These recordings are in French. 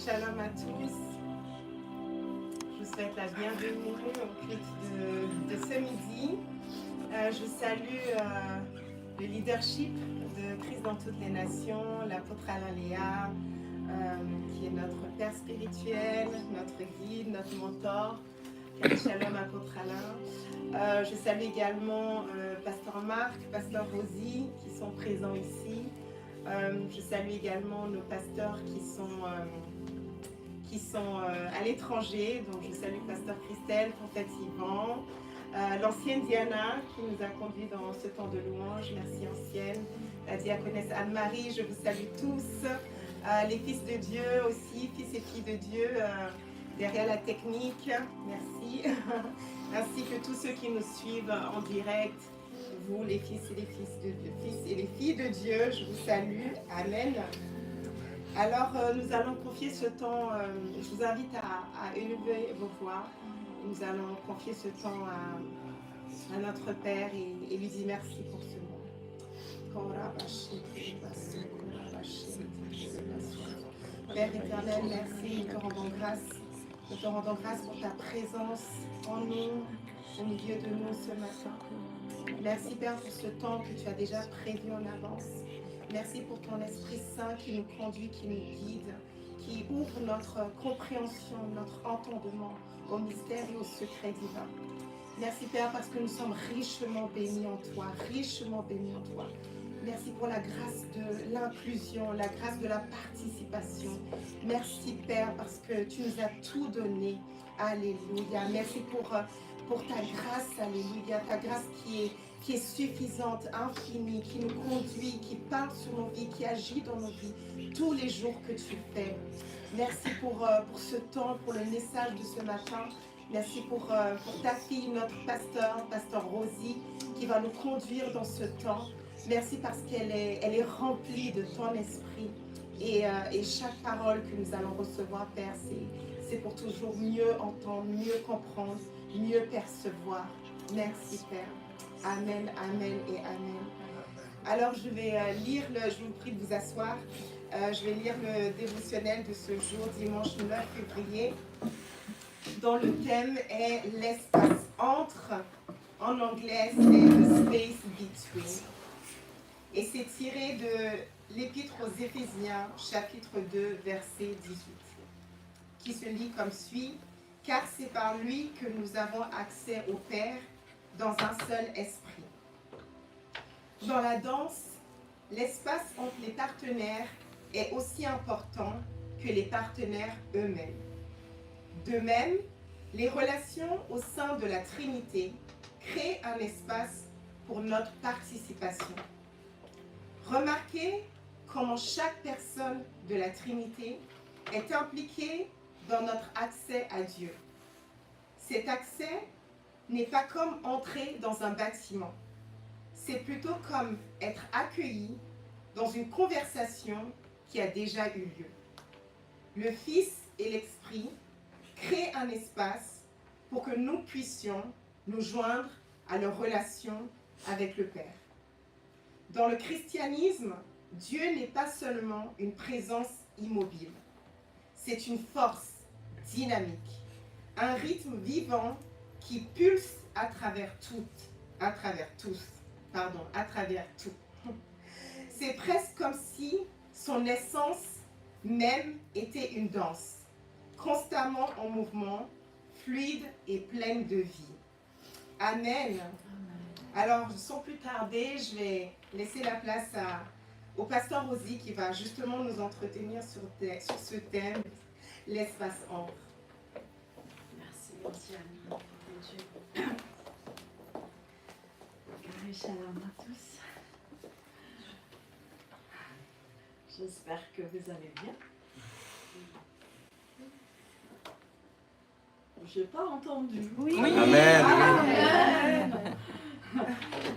Shalom à tous. Je vous souhaite la bienvenue au culte de ce midi. Je salue le leadership de Christ dans toutes les nations, l'apôtre Alain Léa, qui est notre père spirituel, notre guide, notre mentor. Shalom apôtre Alain. Je salue également pasteur Marc, pasteur Rosie, qui sont présents ici. Je salue également nos pasteurs qui sont à l'étranger. Donc je salue pasteur Christelle, prophète Yvan, l'ancienne Diana qui nous a conduits dans ce temps de louange. Merci ancienne. La diaconesse Anne-Marie, je vous salue tous. Les fils de Dieu aussi, fils et filles de Dieu derrière la technique. Merci. Ainsi que tous ceux qui nous suivent en direct. Vous, les fils et les filles de Dieu, je vous salue. Amen. Alors, nous allons confier ce temps, je vous invite à élever vos voix. Nous allons confier ce temps à notre Père et lui dire merci pour ce moment. Père éternel, merci, nous te rendons grâce. Nous te rendons grâce pour ta présence en nous, au milieu de nous ce matin. Merci Père pour ce temps que tu as déjà prévu en avance. Merci pour ton Esprit Saint qui nous conduit, qui nous guide, qui ouvre notre compréhension, notre entendement au mystère et au secret divin. Merci Père parce que nous sommes richement bénis en toi, richement bénis en toi. Merci pour la grâce de l'inclusion, la grâce de la participation. Merci Père parce que tu nous as tout donné. Alléluia. Merci pour ta grâce, alléluia, ta grâce qui est suffisante, infinie, qui nous conduit, qui parle sur nos vies, qui agit dans nos vies tous les jours que tu fais. Merci pour ce temps, pour le message de ce matin. Merci pour ta fille, notre pasteur Rosie, qui va nous conduire dans ce temps. Merci parce qu'elle est remplie de ton esprit. Et chaque parole que nous allons recevoir, Père, c'est pour toujours mieux entendre, mieux comprendre, mieux percevoir. Merci Père. Amen, amen et amen. Alors je vais lire, je vous prie de vous asseoir. Je vais lire le dévotionnel de ce jour, dimanche 9 février, dont le thème est l'espace entre. En anglais, c'est the space between. Et c'est tiré de l'Épître aux Éphésiens, chapitre 2, verset 18, qui se lit comme suit. « Car c'est par lui que nous avons accès au Père dans un seul esprit. » Dans la danse, l'espace entre les partenaires est aussi important que les partenaires eux-mêmes. De même, les relations au sein de la Trinité créent un espace pour notre participation. Remarquez comment chaque personne de la Trinité est impliquée dans notre accès à Dieu. Cet accès n'est pas comme entrer dans un bâtiment. C'est plutôt comme être accueilli dans une conversation qui a déjà eu lieu. Le Fils et l'Esprit créent un espace pour que nous puissions nous joindre à leur relation avec le Père. Dans le christianisme, Dieu n'est pas seulement une présence immobile. C'est une force dynamique, un rythme vivant qui pulse à travers tout. C'est presque comme si son essence même était une danse, constamment en mouvement, fluide et pleine de vie. Amen. Alors, sans plus tarder, je vais laisser la place au pasteur Rosie qui va justement nous entretenir sur ce thème, l'espace entre. Merci, Diane. Shalom à tous. J'espère que vous allez bien. Je n'ai pas entendu. Oui. Amen. Amen.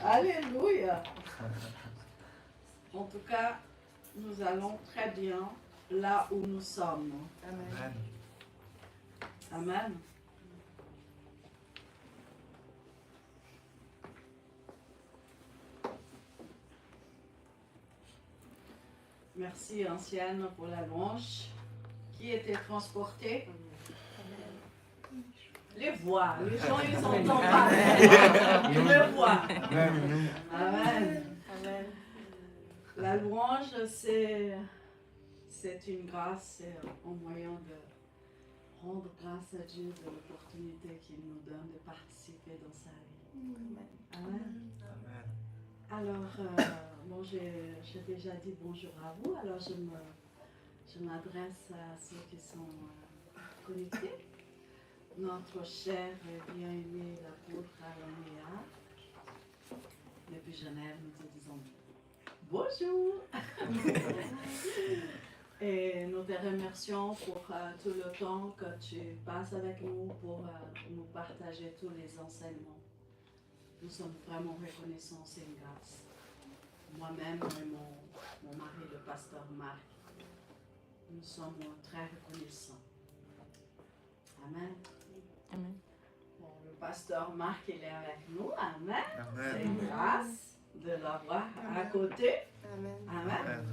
Alléluia. En tout cas, nous allons très bien là où nous sommes. Amen. Amen. Merci, ancienne, pour la louange qui étaient transportés. Les voix, les gens ils entendent pas. Ils le voient. Amen. La louange, c'est une grâce, c'est un moyen de rendre grâce à Dieu de l'opportunité qu'il nous donne de participer dans sa vie. Amen. Alors, bon, j'ai déjà dit bonjour à vous, alors je m'adresse à ceux qui sont connectés. Notre chère et bien-aimée l'apôtre Alain, depuis Genève, nous te disons bonjour. Et nous te remercions pour tout le temps que tu passes avec nous pour nous partager tous les enseignements. Nous sommes vraiment reconnaissants, c'est une grâce. Moi-même et mon mari, le pasteur Marc, nous sommes très reconnaissants. Amen. Amen. Bon, le pasteur Marc, il est avec nous. Amen. C'est une grâce de l'avoir à côté. Amen.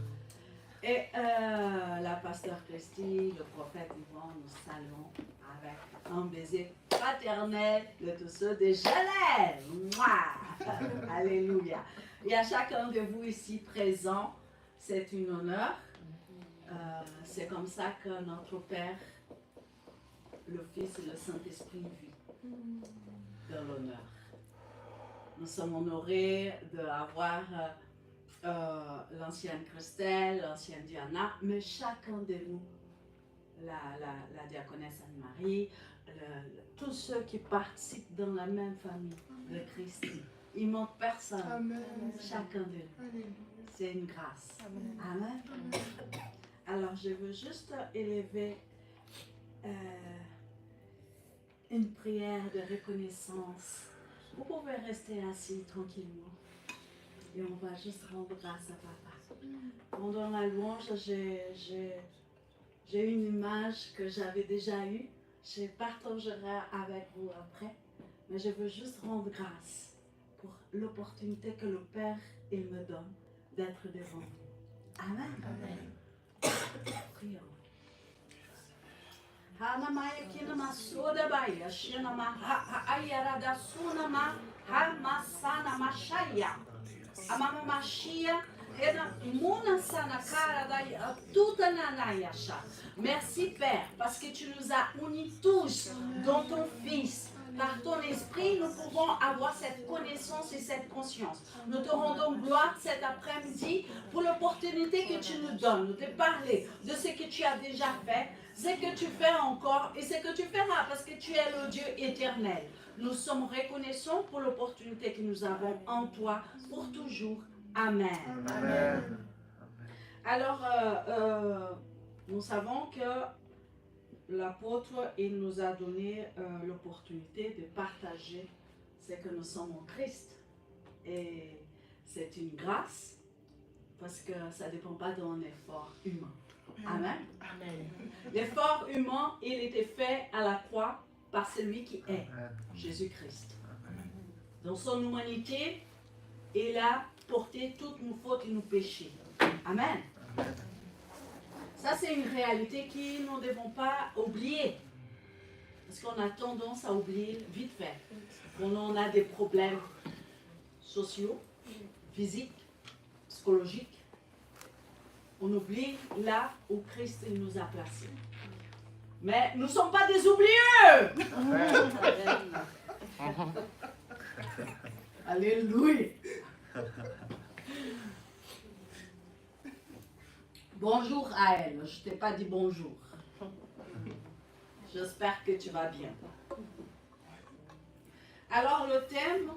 Et la pasteur Christy, le prophète Yvon, nous saluons avec un baiser fraternel de tous ceux de Genève. Mouah! Alléluia. Et à chacun de vous ici présents, c'est un honneur. C'est comme ça que notre Père, le Fils et le Saint-Esprit vivent dans l'honneur. Nous sommes honorés d'avoir l'ancienne Christelle, l'ancienne Diana, mais chacun de nous, la diaconesse Anne-Marie, tous ceux qui participent dans la même famille de Christ, il ne manque personne. Amen. Chacun de nous. C'est une grâce. Amen. Alors, je veux juste élever une prière de reconnaissance. Vous pouvez rester assis tranquillement. Et on va juste rendre grâce à Papa. Pendant la louange, j'ai une image que j'avais déjà eue. Je partagerai avec vous après. Mais je veux juste rendre grâce pour l'opportunité que le Père il me donne d'être devant vous. Amen. Amen. Prions. Hanamaya kinama soda baya, shinama ayarada sunama, hamasana mashaya, amama mashia, ena muna sana kara da tuta nanayasha. Merci Père, parce que tu nous as unis tous dans ton Fils. Par ton esprit, nous pouvons avoir cette connaissance et cette conscience. Nous te rendons gloire cet après-midi pour l'opportunité que tu nous donnes de parler de ce que tu as déjà fait, ce que tu fais encore et ce que tu feras parce que tu es le Dieu éternel. Nous sommes reconnaissants pour l'opportunité que nous avons en toi pour toujours. Amen. Amen. Alors, nous savons que l'apôtre, il nous a donné l'opportunité de partager ce que nous sommes en Christ. Et c'est une grâce parce que ça ne dépend pas d'un effort humain. Amen. Amen. L'effort humain, il était fait à la croix par celui qui est Jésus-Christ. Dans son humanité, il a porté toutes nos fautes et nos péchés. Amen. Ça, c'est une réalité que nous ne devons pas oublier. Parce qu'on a tendance à oublier vite fait. Quand on a des problèmes sociaux, physiques, psychologiques, on oublie là où Christ nous a placés. Mais nous ne sommes pas des oublieux. Alléluia. Bonjour à elle. Je ne t'ai pas dit bonjour. J'espère que tu vas bien. Alors, le thème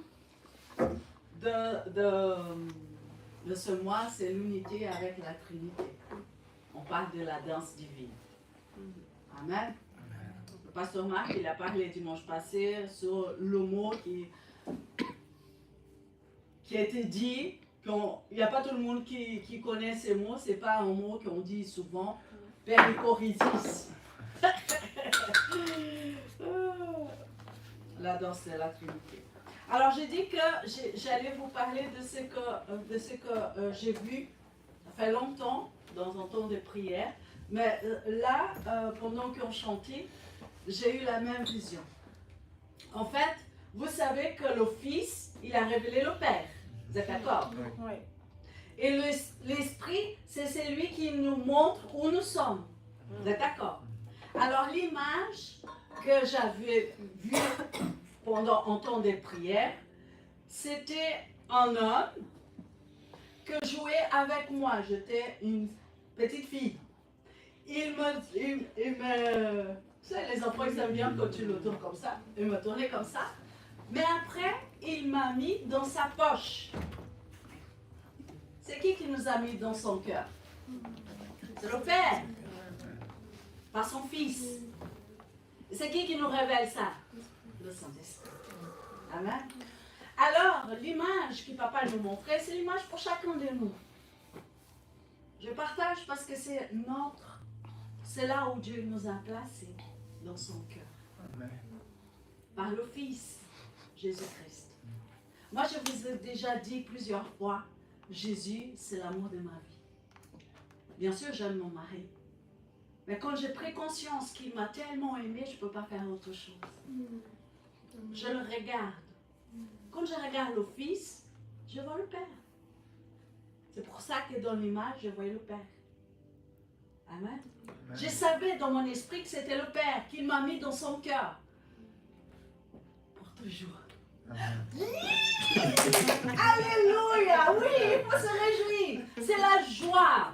de ce mois, c'est l'unité avec la Trinité. On parle de la danse divine. Amen. Le pasteur Marc, il a parlé dimanche passé sur le mot qui a été dit. Il n'y a pas tout le monde qui connaît ces mots. Ce n'est pas un mot qu'on dit souvent. Péricorésis. La danse de la Trinité. Alors, j'ai dit que j'allais vous parler de ce que j'ai vu, ça fait longtemps, dans un temps de prière, Mais là, pendant qu'on chantait, j'ai eu la même vision. En fait, vous savez que le Fils, il a révélé le Père. Vous êtes d'accord? Oui. Et l'Esprit, c'est celui qui nous montre où nous sommes. Vous êtes d'accord? Alors l'image que j'avais vue en temps des prières, c'était un homme que jouait avec moi. J'étais une petite fille. Il me, tu sais, les enfants, ils aiment bien quand tu le tournes comme ça. Il me tournait comme ça. Mais après, il m'a mis dans sa poche. C'est qui nous a mis dans son cœur? C'est le Père, par son Fils. C'est qui nous révèle ça? Le Saint-Esprit. Amen. Alors, l'image que papa nous montrait, c'est l'image pour chacun de nous. Je partage parce que c'est là où Dieu nous a placés, dans son cœur. Amen. Par le Fils, Jésus-Christ. Moi, je vous ai déjà dit plusieurs fois, Jésus, c'est l'amour de ma vie. Bien sûr, j'aime mon mari. Mais quand j'ai pris conscience qu'il m'a tellement aimé, je ne peux pas faire autre chose. Je le regarde. Quand je regarde le Fils, je vois le Père. C'est pour ça que dans l'image, je voyais le Père. Amen. Amen. Je savais dans mon esprit que c'était le Père qu'il m'a mis dans son cœur. Pour toujours. Amen. Alléluia! Oui, il faut se réjouir. C'est la joie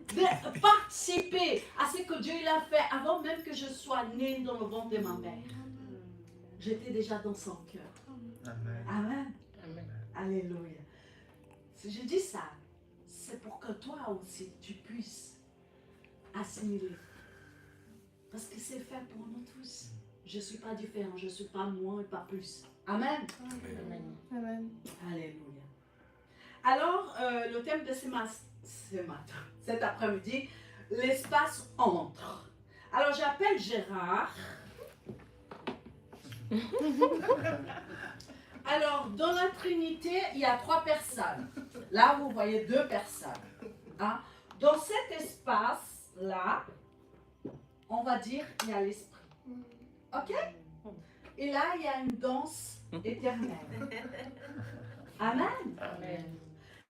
de participer à ce que Dieu il a fait avant même que je sois née dans le ventre de ma mère. J'étais déjà dans son cœur. Amen. Amen. Amen. Alléluia. Si je dis ça, c'est pour que toi aussi, tu puisses assimiler. Parce que c'est fait pour nous tous. Je ne suis pas différent, je ne suis pas moins et pas plus. Amen. Amen. Amen. Alléluia. Alors, le thème de cet après-midi, l'espace entre. Alors, j'appelle Gérard. Alors, dans la Trinité, il y a 3 personnes. Là, vous voyez 2 personnes. Hein? Dans cet espace-là, on va dire qu'il y a l'esprit. OK? Et là, il y a une danse éternelle. Amen. Amen.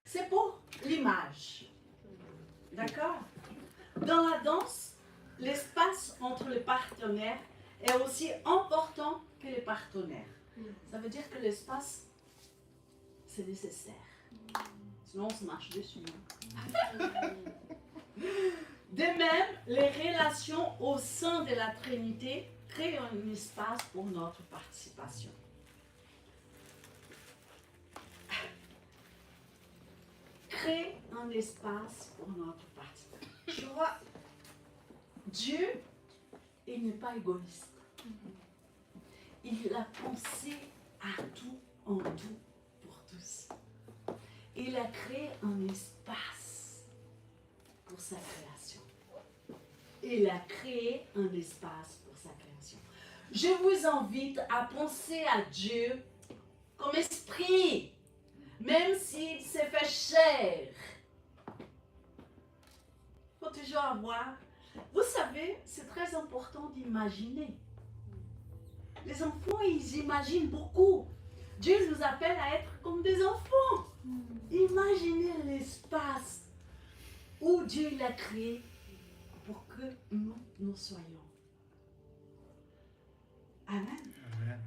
C'est pour l'image. D'accord? Dans la danse, l'espace entre les partenaires est aussi important que les partenaires. Ça veut dire que l'espace, c'est nécessaire. Sinon, on se marche dessus. Hein? De même, les relations au sein de la Trinité créent un espace pour notre participation. Crée un espace pour notre participation. Tu vois, Dieu, il n'est pas égoïste. Il a pensé à tout, en tout, pour tous. Il a créé un espace pour sa création. Il a créé un espace pour sa création. Je vous invite à penser à Dieu comme esprit, même s'il s'est fait chair. Il faut toujours avoir. Vous savez, c'est très important d'imaginer. Les enfants, ils imaginent beaucoup. Dieu nous appelle à être comme des enfants. Imaginez l'espace où Dieu l'a créé pour que nous soyons. Amen. Amen.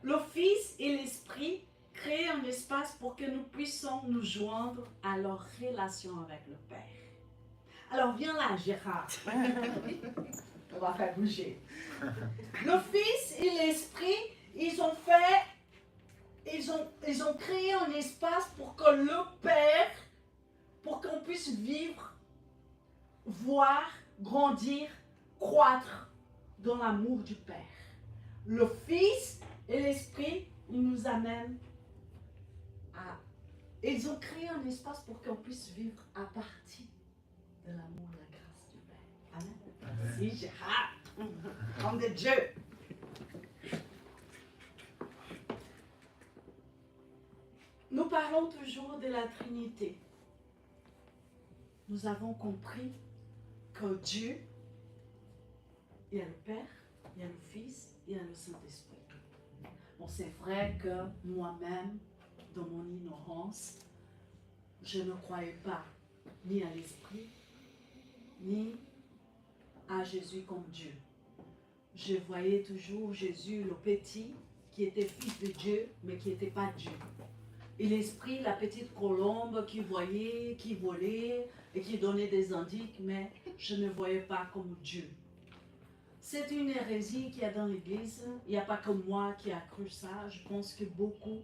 Le Fils et l'Esprit créent un espace pour que nous puissions nous joindre à leur relation avec le Père. Alors viens là, Gérard. On va faire bouger. Le Fils et l'Esprit, ils ont créé un espace pour que le Père, pour qu'on puisse vivre, voir, grandir, croître dans l'amour du Père. Le Fils et l'Esprit nous amènent à... Ils ont créé un espace pour qu'on puisse vivre à partir de l'amour et la grâce du Père. Amen. Merci Gérard, homme de Dieu. Nous parlons toujours de la Trinité. nous avons compris que Dieu, il y a le Père, il y a le Fils, il y a le Saint-Esprit. Bon, c'est vrai que moi-même, dans mon ignorance, je ne croyais pas ni à l'Esprit, ni à Jésus comme Dieu. Je voyais toujours Jésus, le petit, qui était fils de Dieu, mais qui n'était pas Dieu. Et l'Esprit, la petite colombe qui voyait, qui volait et qui donnait des indices, mais je ne voyais pas comme Dieu. C'est une hérésie qu'il y a dans l'Église. Il n'y a pas que moi qui a cru ça. Je pense que beaucoup,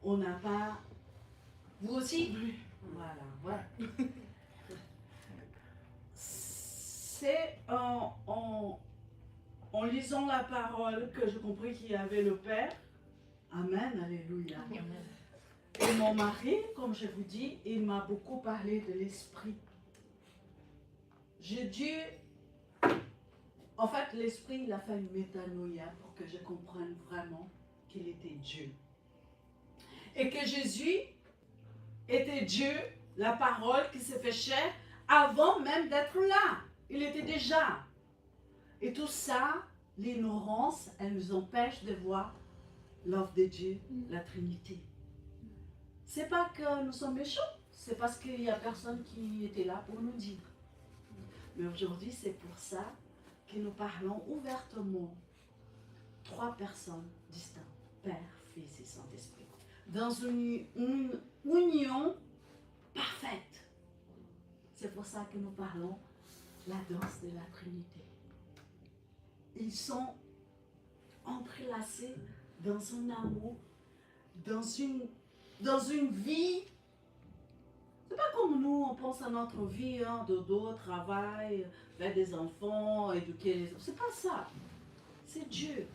on n'a pas... Vous aussi? Voilà. C'est en lisant la parole que j'ai compris qu'il y avait le Père. Amen, alléluia. Et mon mari, comme je vous dis, il m'a beaucoup parlé de l'Esprit. J'ai dû... En fait, l'Esprit, il a fait une métanoïa pour que je comprenne vraiment qu'il était Dieu. Et que Jésus était Dieu, la parole qui s'est fait chair, avant même d'être là. Il était déjà. Et tout ça, l'ignorance, elle nous empêche de voir l'œuvre de Dieu, la Trinité. C'est pas que nous sommes méchants, c'est parce qu'il n'y a personne qui était là pour nous dire. Mais aujourd'hui, c'est pour ça que nous parlons ouvertement. 3 personnes distinctes, Père, Fils et Saint-Esprit, dans une union parfaite. C'est pour ça que nous parlons la danse de la Trinité. Ils sont entrelacés dans un amour, dans une vie. C'est pas comme nous, on pense à notre vie, dodo, travail, faire des enfants, éduquer les enfants. C'est pas ça. C'est Dieu.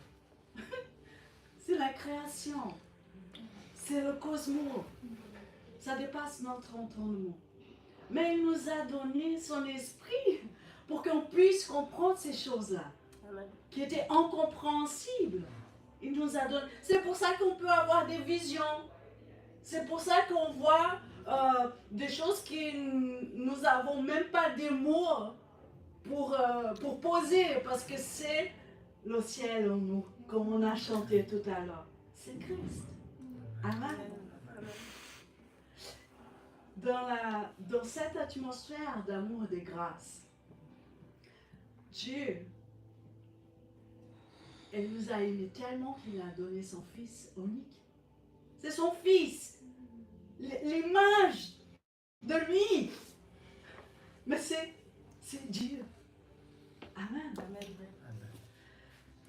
C'est la création. C'est le cosmos. Ça dépasse notre entendement. Mais il nous a donné son esprit pour qu'on puisse comprendre ces choses-là, qui étaient incompréhensibles. Il nous a donné. C'est pour ça qu'on peut avoir des visions. C'est pour ça qu'on voit des choses que nous n'avons même pas des mots pour poser, parce que c'est le ciel en nous, comme on a chanté tout à l'heure. C'est Christ. Amen. Dans cette atmosphère d'amour et de grâce, Dieu, il nous a aimés tellement qu'il a donné son Fils unique. C'est son Fils, l'image de lui. Mais c'est Dieu. Amen.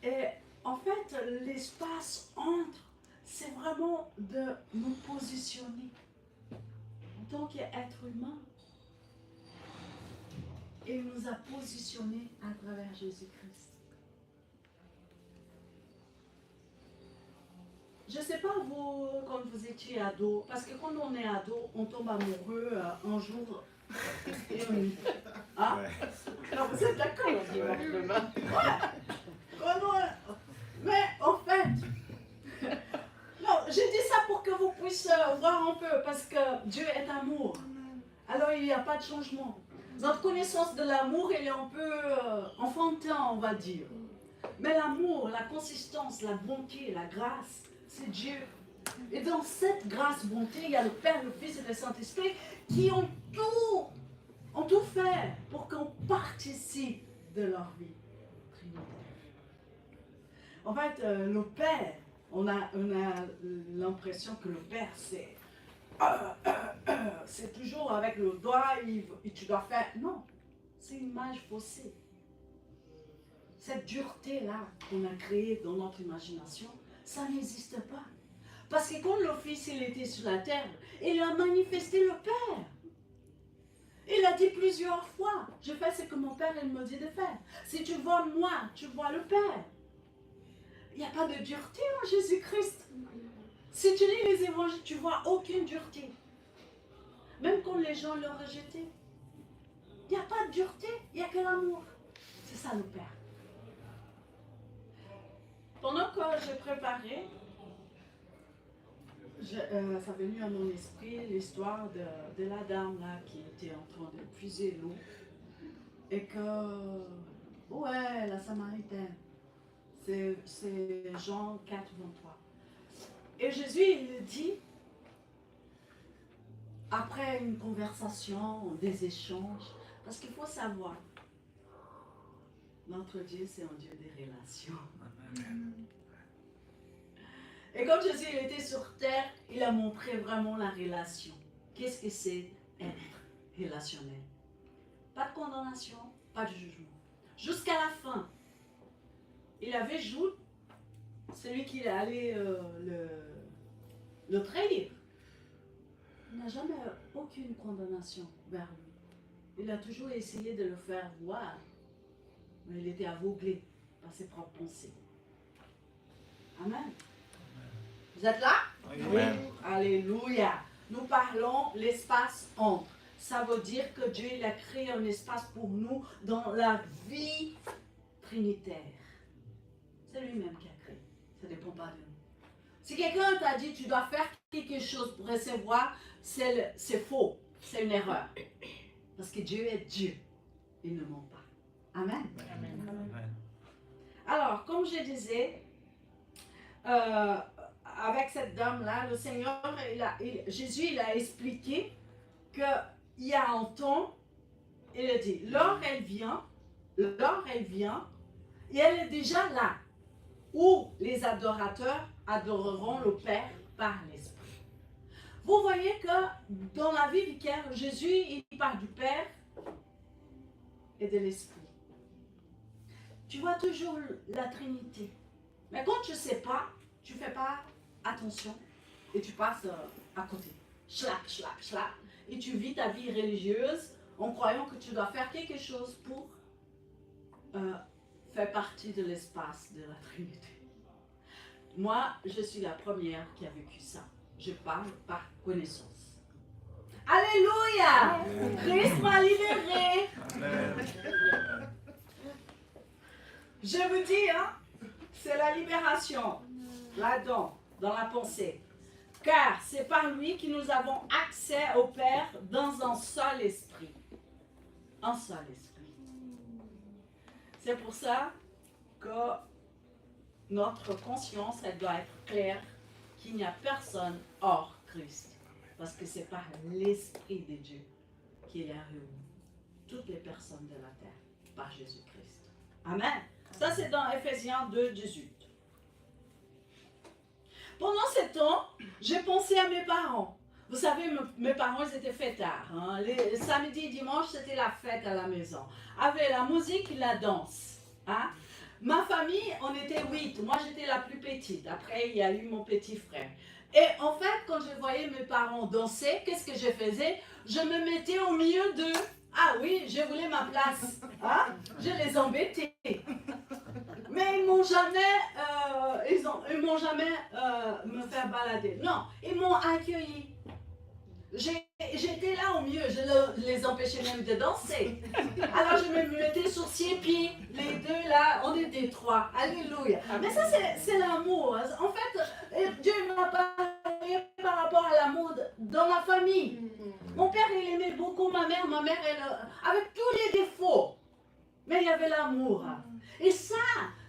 Et en fait, l'espace entre, c'est vraiment de nous positionner en tant qu'être humain. Il nous a positionnés à travers Jésus-Christ. Je ne sais pas vous, quand vous étiez ado, parce que quand on est ado, on tombe amoureux un jour et une nuit. Hein? Ouais. Non, vous êtes d'accord? Ouais. Mais en fait, non, je dis ça pour que vous puissiez voir un peu, parce que Dieu est amour. Alors il n'y a pas de changement. Notre connaissance de l'amour, elle est un peu enfantin, on va dire. Mais l'amour, la consistance, la bonté, la grâce, c'est Dieu. Et dans cette grâce, bonté, il y a le Père, le Fils et le Saint-Esprit qui ont tout fait pour qu'on participe de leur vie trinitaire. En fait, le Père, on a l'impression que le Père, c'est toujours avec le doigt, et tu dois faire. Non, c'est une image faussée. Cette dureté-là qu'on a créée dans notre imagination, ça n'existe pas. Parce que quand le Fils il était sur la terre, il a manifesté le Père. Il a dit plusieurs fois, je fais ce que mon Père il me dit de faire. Si tu vois moi, tu vois le Père. Il n'y a pas de dureté en Jésus-Christ. Si tu lis les évangiles, tu vois aucune dureté. Même quand les gens l'ont rejeté. Il n'y a pas de dureté, il n'y a que l'amour. C'est ça le Père. Pendant que j'ai préparé, ça est venu à mon esprit l'histoire de la dame là qui était en train de puiser l'eau et que, ouais, la Samaritaine, c'est Jean 4, 23. Et Jésus, il dit, après une conversation, des échanges, parce qu'il faut savoir, notre Dieu, c'est un Dieu des relations. Et comme Jésus il était sur terre, il a montré vraiment la relation. Qu'est-ce que c'est être relationnel? Pas de condamnation, pas de jugement. Jusqu'à la fin, il avait Jude, celui qui est allé le trahir. Il n'a jamais aucune condamnation vers lui. Il a toujours essayé de le faire voir, mais il était aveuglé par ses propres pensées. Amen. Vous êtes là? Oui. Alléluia. Nous parlons l'espace entre. Ça veut dire que Dieu il a créé un espace pour nous dans la vie trinitaire. C'est lui-même qui a créé. Ça ne dépend pas de nous. Si quelqu'un t'a dit tu dois faire quelque chose pour recevoir, c'est faux. C'est une erreur. Parce que Dieu est Dieu. Il ne ment pas. Amen. Amen. Alors, comme je disais, avec cette dame-là, le Seigneur, Jésus, il a expliqué qu'il y a un temps, il a dit, l'heure elle vient, et elle est déjà là, où les adorateurs adoreront le Père par l'Esprit. Vous voyez que dans la vie vicaire, Jésus, il parle du Père et de l'Esprit. Tu vois toujours la Trinité. Mais quand tu ne sais pas, tu ne fais pas attention et tu passes à côté. Schlap, schlap, schlap. Et tu vis ta vie religieuse en croyant que tu dois faire quelque chose pour faire partie de l'espace de la Trinité. Moi, je suis la première qui a vécu ça. Je parle par connaissance. Alléluia! Christ m'a libéré. Amen. Je vous dis, hein, c'est la libération là-dedans, dans la pensée. Car c'est par lui que nous avons accès au Père dans un seul esprit. Un seul esprit. C'est pour ça que notre conscience, elle doit être claire qu'il n'y a personne hors Christ. Parce que c'est par l'Esprit de Dieu qu'il a réuni toutes les personnes de la terre par Jésus-Christ. Amen. Ça, c'est dans Ephésiens 2, 18. Pendant ce temps, j'ai pensé à mes parents. Vous savez, mes parents, ils étaient fêtards. Hein. Les samedis et dimanches, c'était la fête à la maison. Avec la musique et la danse. Hein. Ma famille, on était 8. Moi, j'étais la plus petite. Après, il y a eu mon petit frère. Et en fait, quand je voyais mes parents danser, qu'est-ce que je faisais? Je me mettais au milieu d'eux. Ah oui, je voulais ma place. Hein? Je les embêtais. Mais ils m'ont jamais, me fait balader. Non, ils m'ont accueilli. J'étais là au milieu, je les empêchais même de danser. Alors je me mettais sur ses pieds, les deux là, on était trois. Alléluia. Mais ça c'est l'amour. En fait, Dieu m'a parlé par rapport à l'amour dans la famille. Mon père il aimait beaucoup ma mère elle, avec tous les défauts. Mais il y avait l'amour. Et ça,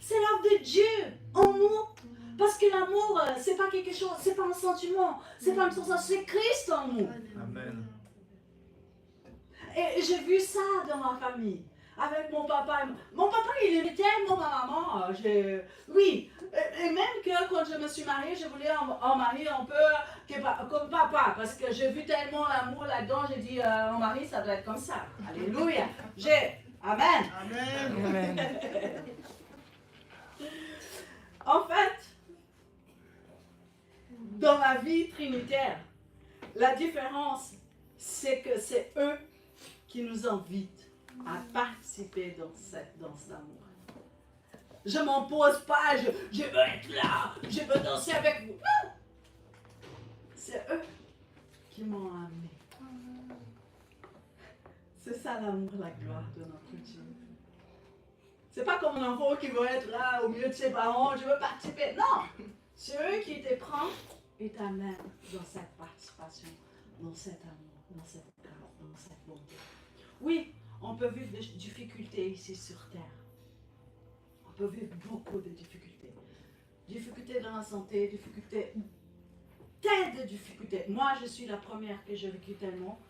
c'est l'œuvre de Dieu en nous. Parce que l'amour, c'est pas quelque chose, c'est pas un sentiment, c'est pas une sensation, c'est Christ en nous. Amen. Et j'ai vu ça dans ma famille, avec mon papa. Mon papa, il aimait tellement ma maman. Oui, et même que quand je me suis mariée, je voulais en marier un peu comme papa, parce que j'ai vu tellement l'amour là-dedans, j'ai dit, mon mari, ça doit être comme ça. Alléluia. Amen. Amen. En fait, dans la vie trinitaire, la différence, c'est que c'est eux qui nous invitent à participer dans cet amour. Je ne m'impose pas, je veux être là, je veux danser avec vous. Non! C'est eux qui m'ont amené. C'est ça l'amour, la gloire de notre Dieu. C'est pas comme un enfant qui veut être là au milieu de ses parents, je veux participer. Non! C'est eux qui te prennent il t'amène dans cette participation, dans cet amour, dans cette grâce, dans cette bonté. Oui, on peut vivre des difficultés ici sur terre. On peut vivre beaucoup de difficultés. Difficultés dans la santé, difficultés, telles de difficultés. Moi, je suis la première que j'ai vécu tellement.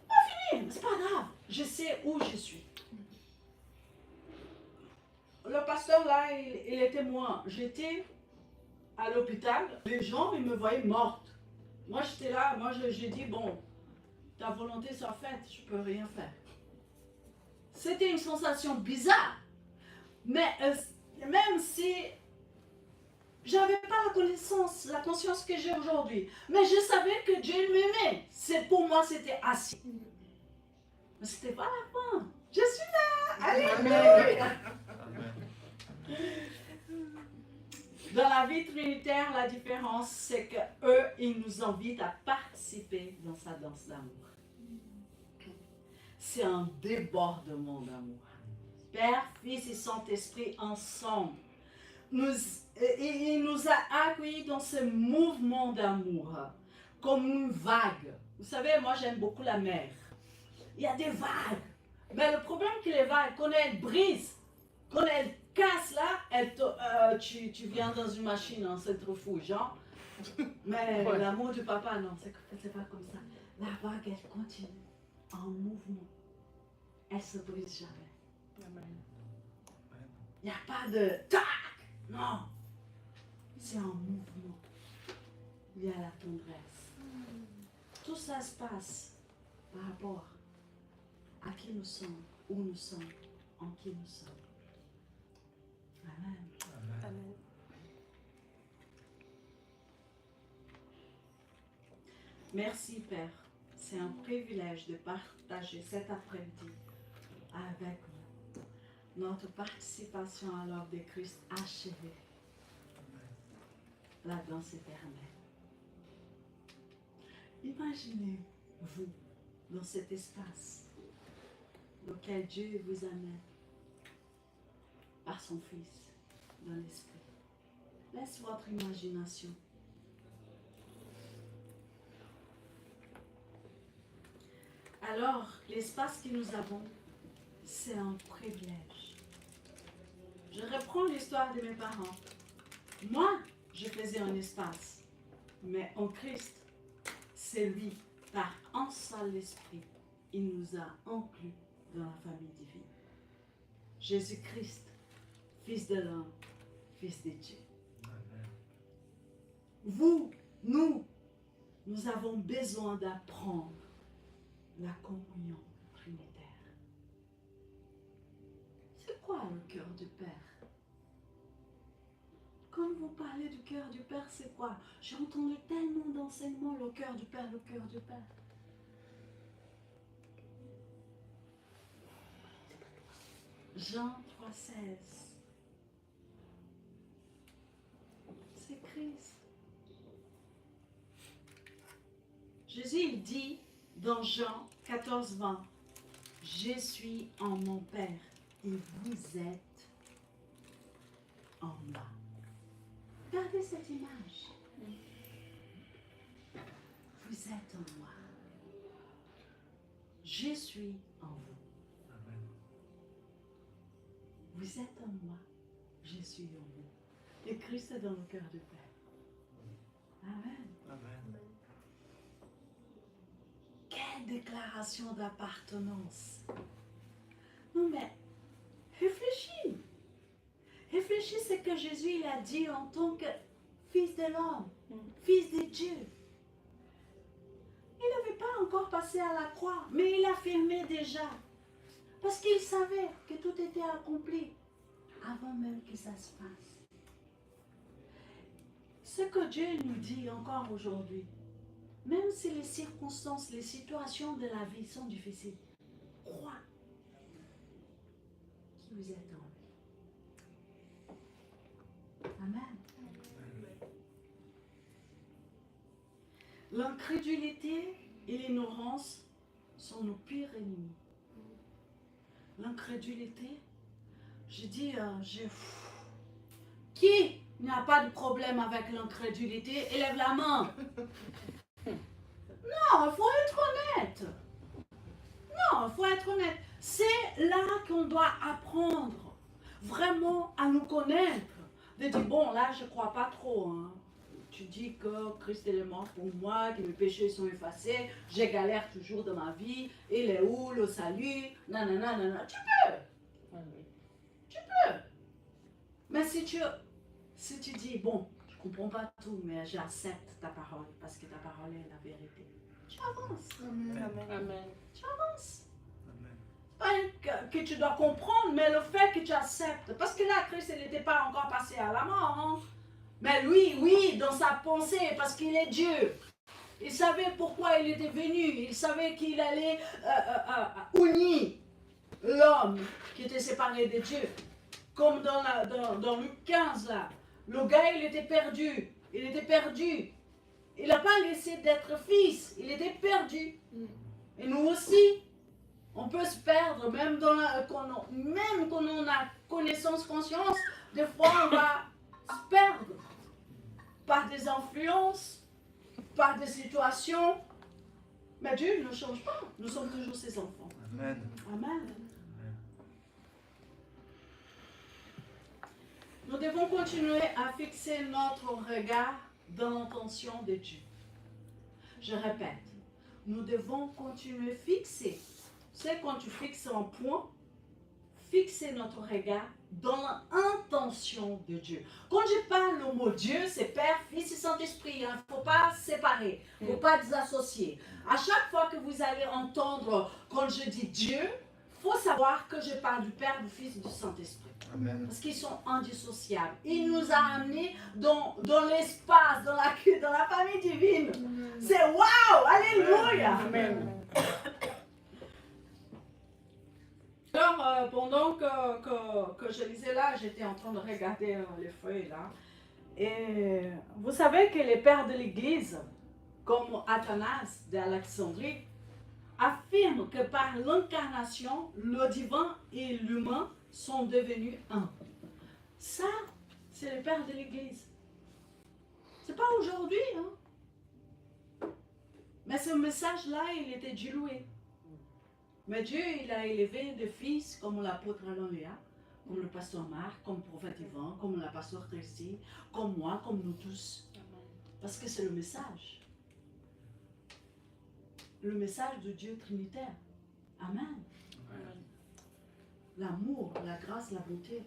Pas fini, mais c'est pas grave. Je sais où je suis. Le pasteur là, il était moi. J'étais à l'hôpital. Les gens, ils me voyaient morte. Moi, j'étais là. Moi, j'ai dit, bon, ta volonté soit faite, je peux rien faire. C'était une sensation bizarre. Mais même si j'avais pas la connaissance, la conscience que j'ai aujourd'hui, mais je savais que Dieu m'aimait. Pour moi, c'était assez. Mais c'était pas la fin. Je suis là. Alléluia. Amen. Dans la vie trinitaire, la différence, c'est que eux, ils nous invitent à participer dans sa danse d'amour. C'est un débordement d'amour. Père, Fils et Saint-Esprit ensemble. Il nous a accueillis dans ce mouvement d'amour, comme une vague. Vous savez, moi j'aime beaucoup la mer. Il y a des vagues. Mais le problème que les vagues, quand elles brisent, quand elles cassent là, tu viens dans une machine en centrifuge, genre. Mais Ouais. l'amour du papa, non, c'est pas comme ça. La vague, elle continue en mouvement. Elle se brise jamais. Il n'y a pas de tac. Non. C'est un mouvement. Il y a la tendresse. Tout ça se passe par rapport à qui nous sommes, où nous sommes, en qui nous sommes. Amen. Amen. Merci Père. C'est un privilège de partager cet après-midi avec vous notre participation à l'œuvre de Christ achevée, la danse éternelle. Imaginez-vous dans cet espace dans lequel Dieu vous amène par son Fils dans l'Esprit. Laisse votre imagination. Alors, l'espace que nous avons, c'est un privilège. Je reprends l'histoire de mes parents. Moi, je faisais un espace, mais en Christ, c'est lui, par un seul esprit, il nous a inclus dans la famille divine. Jésus-Christ, Fils de l'homme, Fils de Dieu. Amen. Vous, nous avons besoin d'apprendre la communion trinitaire. C'est quoi le cœur du Père? Quand vous parlez du cœur du Père, c'est quoi? J'ai entendu tellement d'enseignements, le cœur du Père, le cœur du Père. Jean 3,16. C'est Christ. Jésus, il dit dans Jean 14,20, je suis en mon Père et vous êtes en moi. Regardez cette image. Vous êtes en moi. Je suis en vous. Amen. Vous êtes en moi. Je suis en vous. Et Christ est dans le cœur du Père. Amen. Amen. Quelle déclaration d'appartenance. Non mais, réfléchis. Réfléchis ce que Jésus il a dit en tant que Fils de l'homme, Fils de Dieu. Il n'avait pas encore passé à la croix, mais il affirmait déjà. Parce qu'il savait que tout était accompli avant même que ça se passe. Ce que Dieu nous dit encore aujourd'hui, même si les circonstances, les situations de la vie sont difficiles, crois que vous êtes en lui. Amen. L'incrédulité et l'ignorance sont nos pires ennemis. L'incrédulité, je dis, qui il n'y a pas de problème avec l'incrédulité, élève la main. Non, il faut être honnête. Non, il faut être honnête. C'est là qu'on doit apprendre vraiment à nous connaître. De dire, bon, là, je ne crois pas trop. Hein. Tu dis que Christ est mort pour moi, que mes péchés sont effacés, je galère toujours dans ma vie, il est où le salut? Nanana, nanana. Tu peux. Tu peux. Mais si tu dis, bon, je ne comprends pas tout, mais j'accepte ta parole, parce que ta parole est la vérité. Tu avances. Amen. Amen. Tu avances. Amen. Pas que tu dois comprendre, mais le fait que tu acceptes. Parce que là, Christ, il n'était pas encore passé à la mort. Hein? Mais lui, oui, dans sa pensée, parce qu'il est Dieu. Il savait pourquoi il était venu. Il savait qu'il allait unir l'homme qui était séparé de Dieu. Comme dans Luc 15, là. Le gars, il était perdu. Il était perdu. Il n'a pas laissé d'être fils. Il était perdu. Et nous aussi, on peut se perdre, même quand on a connaissance, conscience, des fois on va se perdre par des influences, par des situations. Mais Dieu ne change pas. Nous sommes toujours ses enfants. Amen. Amen. Nous devons continuer à fixer notre regard dans l'intention de Dieu. Je répète, nous devons continuer à fixer. C'est quand tu fixes un point, fixer notre regard dans l'intention de Dieu. Quand je parle le mot Dieu, c'est Père, Fils et Saint-Esprit. Il ne faut pas séparer, il ne faut pas désassocier. À chaque fois que vous allez entendre quand je dis Dieu, il faut savoir que je parle du Père, du Fils et du Saint-Esprit. Amen. Parce qu'ils sont indissociables. Il nous a amenés dans l'espace, dans la famille divine. C'est waouh! Alléluia! Amen. Alors, pendant que je lisais là, j'étais en train de regarder les feuilles là. Et vous savez que les pères de l'Église, comme Athanase d'Alexandrie, affirment que par l'incarnation, le divin et l'humain sont devenus un. Ça, c'est les pères de l'Église. C'est pas aujourd'hui, hein. Mais ce message-là, il était dilué. Mais Dieu, il a élevé des fils comme l'apôtre Alain Léa, comme le pasteur Marc, comme le prophète Yvan, comme la pasteur Christy, comme moi, comme nous tous. Parce que c'est le message. Le message de Dieu trinitaire. Amen. L'amour, la grâce, la bonté.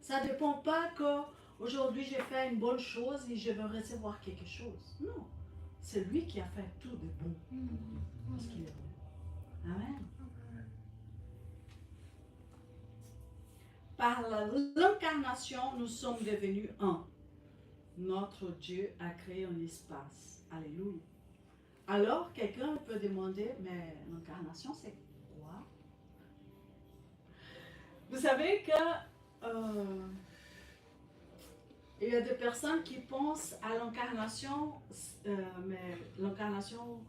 Ça ne dépend pas qu'aujourd'hui j'ai fait une bonne chose et je veux recevoir quelque chose. Non. C'est lui qui a fait tout de bon. Parce qu'il est bon. Amen. Par l'incarnation, nous sommes devenus un. Notre Dieu a créé un espace. Alléluia. Alors, quelqu'un peut demander, mais l'incarnation, c'est quoi? Vous savez que il y a des personnes qui pensent à l'incarnation, mais l'incarnation,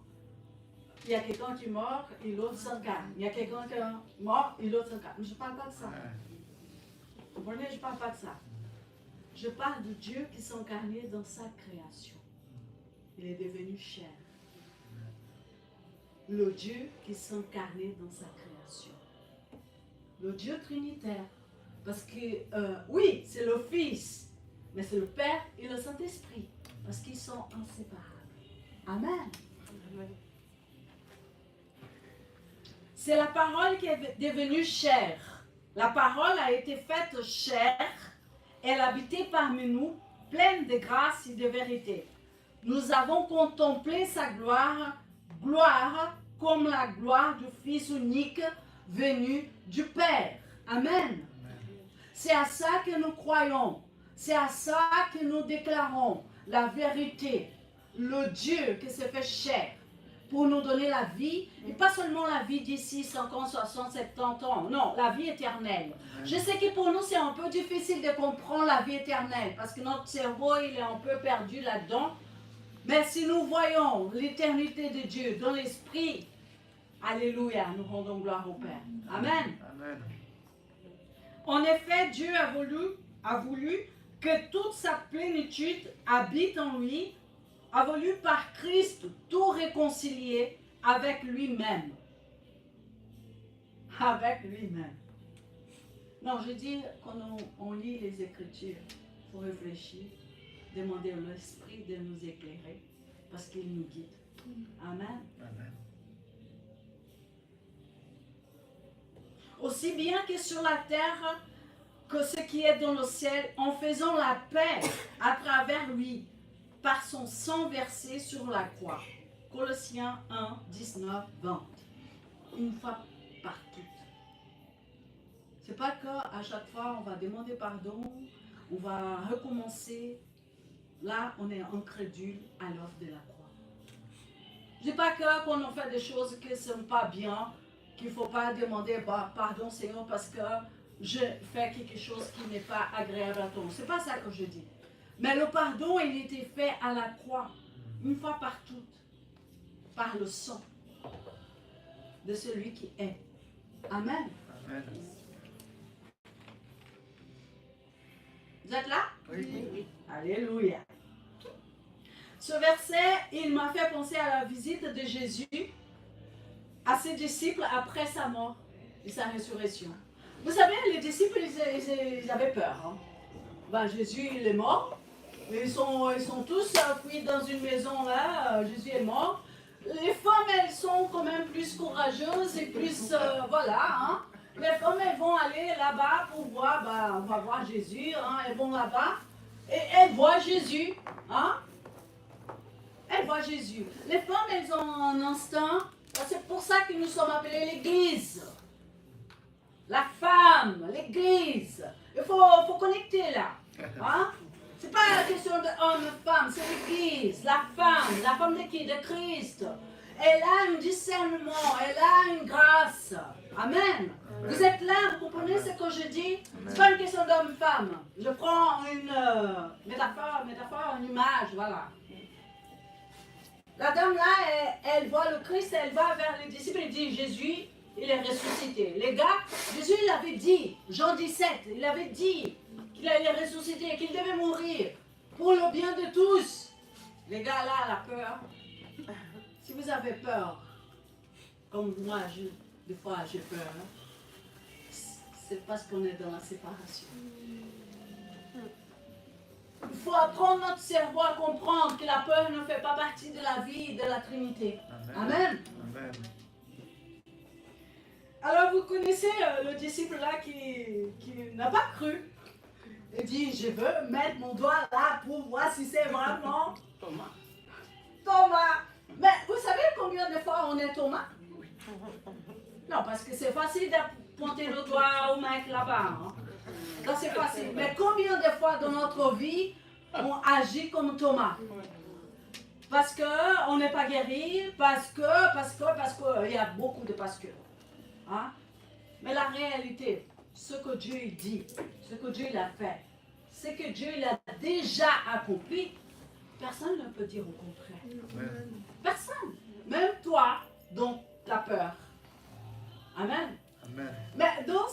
il y a quelqu'un qui est mort et l'autre s'incarne. Il y a quelqu'un qui est mort et l'autre s'incarne. Je ne parle pas de ça. Vous comprenez? Je ne parle pas de ça. Je parle de Dieu qui s'incarnait dans sa création. Il est devenu chair. Le Dieu qui s'incarnait dans sa création. Le Dieu trinitaire. Parce que, oui, c'est le Fils, mais c'est le Père et le Saint-Esprit. Parce qu'ils sont inséparables. Amen. C'est la parole qui est devenue chair. La parole a été faite chair. Elle habitait parmi nous, pleine de grâce et de vérité. Nous avons contemplé sa gloire, gloire comme la gloire du Fils unique venu du Père. Amen. C'est à ça que nous croyons. C'est à ça que nous déclarons la vérité. Le Dieu qui s'est fait chair pour nous donner la vie. Et pas seulement la vie d'ici 50, 60, 70 ans. Non, la vie éternelle. Je sais que pour nous, c'est un peu difficile de comprendre la vie éternelle. Parce que notre cerveau, il est un peu perdu là-dedans. Mais si nous voyons l'éternité de Dieu dans l'esprit, alléluia, nous rendons gloire au Père. Amen. Amen. En effet, Dieu a voulu que toute sa plénitude habite en lui, a voulu par Christ tout réconcilier avec lui-même. Avec lui-même. Non, je dis, quand on lit les Écritures, il faut réfléchir, demander à l'Esprit de nous éclairer, parce qu'il nous guide. Amen. Amen. Aussi bien que sur la terre que ce qui est dans le ciel, en faisant la paix à travers lui, par son sang versé sur la croix. Colossiens 1, 19, 20. Une fois par toutes. C'est pas qu'à chaque fois on va demander pardon, on va recommencer. Là, on est incrédule à l'œuvre de la croix. Je dis pas que quand on fait des choses qui ne sont pas bien, qu'il ne faut pas demander pardon Seigneur parce que je fais quelque chose qui n'est pas agréable à toi. C'est pas ça que je dis. Mais le pardon, il était fait à la croix, une fois par toutes, par le sang de celui qui est. Amen. Amen. Vous êtes là? Oui. Alléluia. Ce verset, il m'a fait penser à la visite de Jésus à ses disciples après sa mort et sa résurrection. Vous savez, les disciples, ils avaient peur. Hein? Ben, Jésus, il est mort. Ils sont tous cuits dans une maison là. Jésus est mort. Les femmes, elles sont quand même plus courageuses et plus... voilà. Hein? Les femmes, elles vont aller là-bas pour voir, ben, on va voir Jésus. Hein? Elles vont là-bas et elles voient Jésus. Hein? Elles voient Jésus. Les femmes, elles ont un instinct. C'est pour ça que nous sommes appelés l'Église. La femme, l'Église. Il faut connecter là. Hein? C'est pas la question de homme-femme, c'est l'Église, la femme de qui? De Christ. Elle a un discernement, elle a une grâce. Amen. Amen. Vous êtes là, vous comprenez ce que je dis? C'est pas une question d'homme-femme. Je prends une métaphore, une image, voilà. La dame là, elle voit le Christ, elle va vers les disciples et dit Jésus, il est ressuscité. Les gars, Jésus il avait dit, Jean 17, il avait dit qu'il allait ressusciter, qu'il devait mourir pour le bien de tous. Les gars là, la peur. Si vous avez peur, comme moi, des fois j'ai peur, c'est parce qu'on est dans la séparation. Il faut apprendre notre cerveau à comprendre que la peur ne fait pas partie de la vie de la Trinité. Amen. Amen. Alors vous connaissez le disciple là qui n'a pas cru. Il dit, je veux mettre mon doigt là pour voir si c'est vraiment Thomas. Thomas. Mais vous savez combien de fois on est Thomas? Non, parce que c'est facile de pointer le doigt au mec là-bas. Hein. Ça c'est facile. Mais combien de fois dans notre vie on agit comme Thomas? Parce qu'on n'est pas guéri, parce que, il y a beaucoup de parce que. Hein? Mais la réalité, ce que Dieu dit, ce que Dieu a fait, ce que Dieu a déjà accompli, personne ne peut dire au contraire. Amen. Personne. Même toi, dont tu as peur. Amen. Amen. Mais dans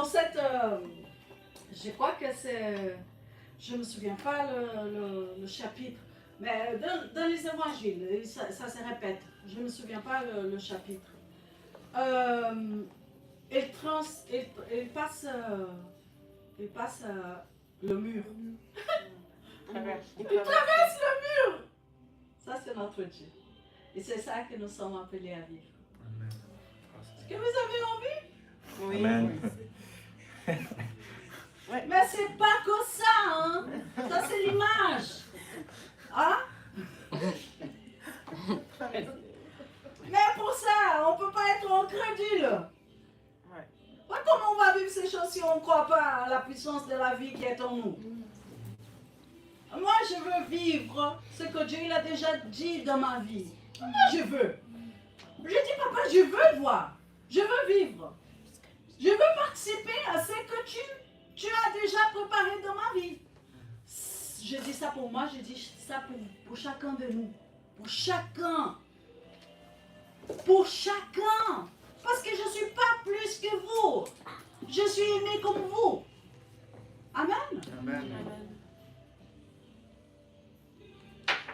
cette je crois que c'est, je ne me souviens pas le chapitre, mais dans les évangiles, ça se répète, je ne me souviens pas le chapitre. Il passe le mur. Il traverse le mur. Ça, c'est notre Dieu. Et c'est ça que nous sommes appelés à vivre. Amen. Est-ce que vous avez envie? Oui. Amen. Mais c'est pas que ça, hein? Ça, c'est l'image. Hein? Mais pour ça, on ne peut pas être incrédule. Comment on va vivre ces choses si on ne croit pas à la puissance de la vie qui est en nous? Moi, je veux vivre ce que Dieu il a déjà dit dans ma vie. Moi, je veux. Je dis, papa, je veux voir. Je veux vivre. Je veux participer à ce que tu as déjà préparé dans ma vie. Je dis ça pour moi, je dis ça pour chacun de nous. Pour chacun. Pour chacun. Parce que je ne suis pas plus que vous. Je suis aimé comme vous. Amen. Amen.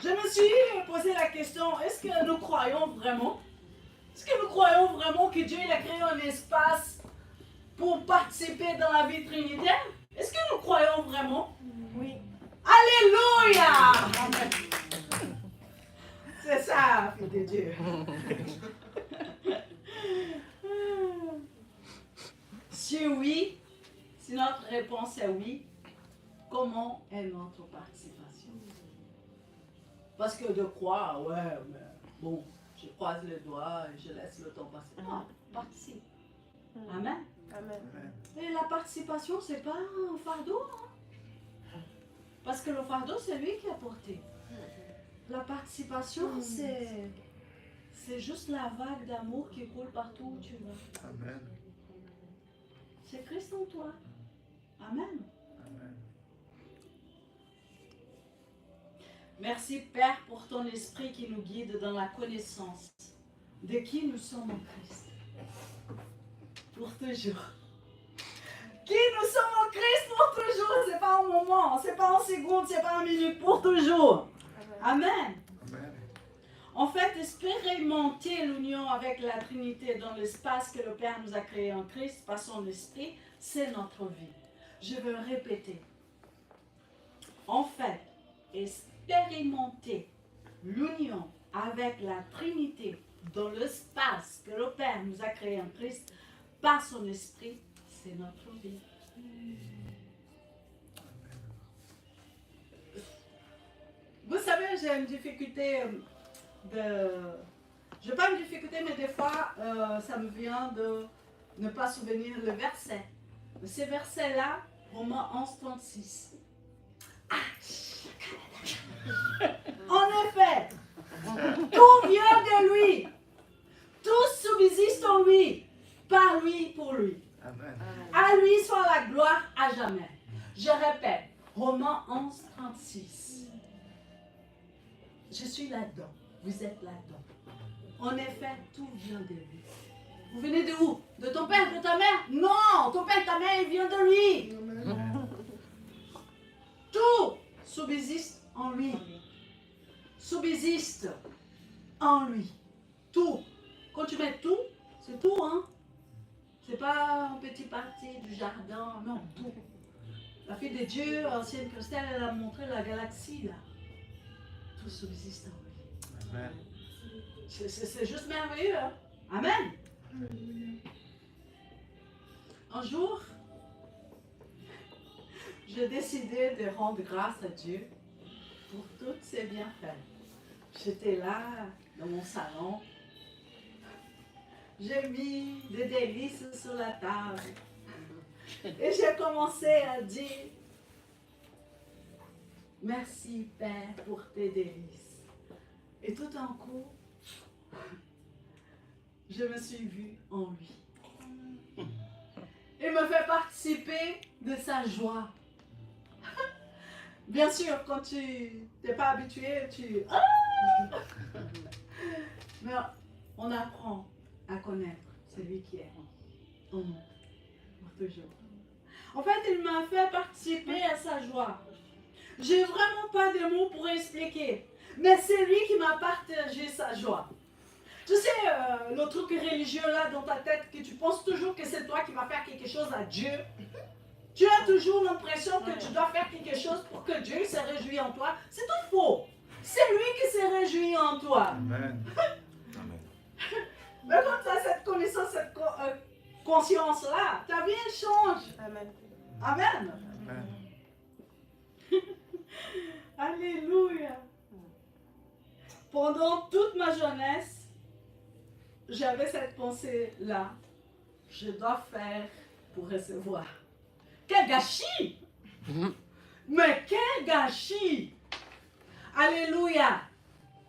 Je me suis posé la question, est-ce que nous croyons vraiment? Est-ce que nous croyons vraiment que Dieu il a créé un espace pour participer dans la vie trinitaire? Est-ce que nous croyons vraiment? Oui. Alléluia! C'est ça, fils de Dieu. Si oui, si notre réponse est oui, comment est notre participation? Parce que de croire, ouais, mais bon, je croise les doigts et je laisse le temps passer. Non, participe. Amen. Amen. Et la participation, c'est pas un fardeau. Hein? Parce que le fardeau, c'est lui qui a porté. La participation, c'est juste la vague d'amour qui coule partout où tu vas. Amen. C'est Christ en toi. Amen. Amen. Merci Père pour ton esprit qui nous guide dans la connaissance de qui nous sommes en Christ. Pour toujours. Qui nous sommes en Christ pour toujours. C'est pas un moment, c'est pas en seconde, c'est pas en minute, pour toujours. Amen. Amen. En fait, expérimenter l'union avec la Trinité dans l'espace que le Père nous a créé en Christ par son esprit, c'est notre vie. Je veux répéter. En fait, expérimenter l'union avec la Trinité dans l'espace que le Père nous a créé en Christ par son esprit, c'est notre vie. Vous savez, j'ai une difficulté je n'ai pas une difficulté, mais des fois, ça me vient de ne pas souvenir le verset. Ces versets-là, Romains 11, 36. En effet, tout vient de lui. Tout subsiste en lui, par lui, pour lui. Amen. À lui soit la gloire à jamais. Je répète, Romains 11, 36. Je suis là-dedans. Vous êtes là-dedans. En effet, tout vient de lui. Vous venez de où? De ton père, de ta mère? Non, ton père, ta mère, il vient de lui. Amen. Tout subsiste en lui. Subsiste en lui. Tout. Quand tu mets tout, c'est tout, hein? C'est pas un petit parti du jardin, non, tout. La fille de Dieu, ancienne Christelle, elle a montré la galaxie, là. Tout subsiste en lui. Amen. C'est juste merveilleux, hein? Amen. Un jour, j'ai décidé de rendre grâce à Dieu pour tous ses bienfaits. J'étais là, dans mon salon. J'ai mis des délices sur la table. Et j'ai commencé à dire, merci Père pour tes délices. Et tout d'un coup, je me suis vue en lui. Il me fait participer de sa joie. Bien sûr, quand tu n'es pas habitué, mais on apprend à connaître celui qui est en nous pour toujours. En fait, il m'a fait participer à sa joie. J'ai vraiment pas de mots pour expliquer, mais c'est lui qui m'a partagé sa joie. Tu sais, le truc religieux là dans ta tête, que tu penses toujours que c'est toi qui vas faire quelque chose à Dieu. Tu as toujours l'impression que tu dois faire quelque chose pour que Dieu se réjouisse en toi. C'est tout faux. C'est lui qui se réjouit en toi. Amen. Mais quand tu as cette connaissance, cette conscience-là, ta vie elle change. Amen. Amen. Amen. Alléluia. Pendant toute ma jeunesse, j'avais cette pensée-là. Je dois faire pour recevoir. Quel gâchis! Mais quel gâchis! Alléluia!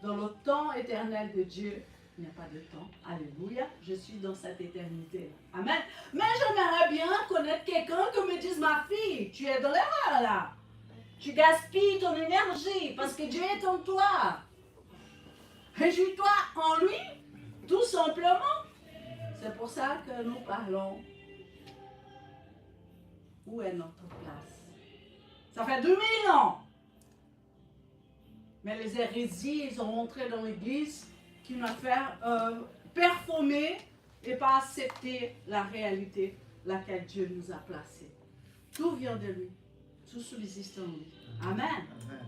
Dans le temps éternel de Dieu, il n'y a pas de temps. Alléluia. Je suis dans cette éternité. Amen. Mais j'aimerais bien connaître quelqu'un qui me dise, ma fille, tu es dans l'erreur là. Tu gaspilles ton énergie parce que Dieu est en toi. Réjouis-toi en lui, tout simplement. C'est pour ça que nous parlons. Où est notre place? Ça fait 2000 ans. Mais les hérésies, ils ont rentré dans l'église qui nous a fait performer et pas accepter la réalité laquelle Dieu nous a placés. Tout vient de lui. Tout subsiste en lui. Amen. Amen.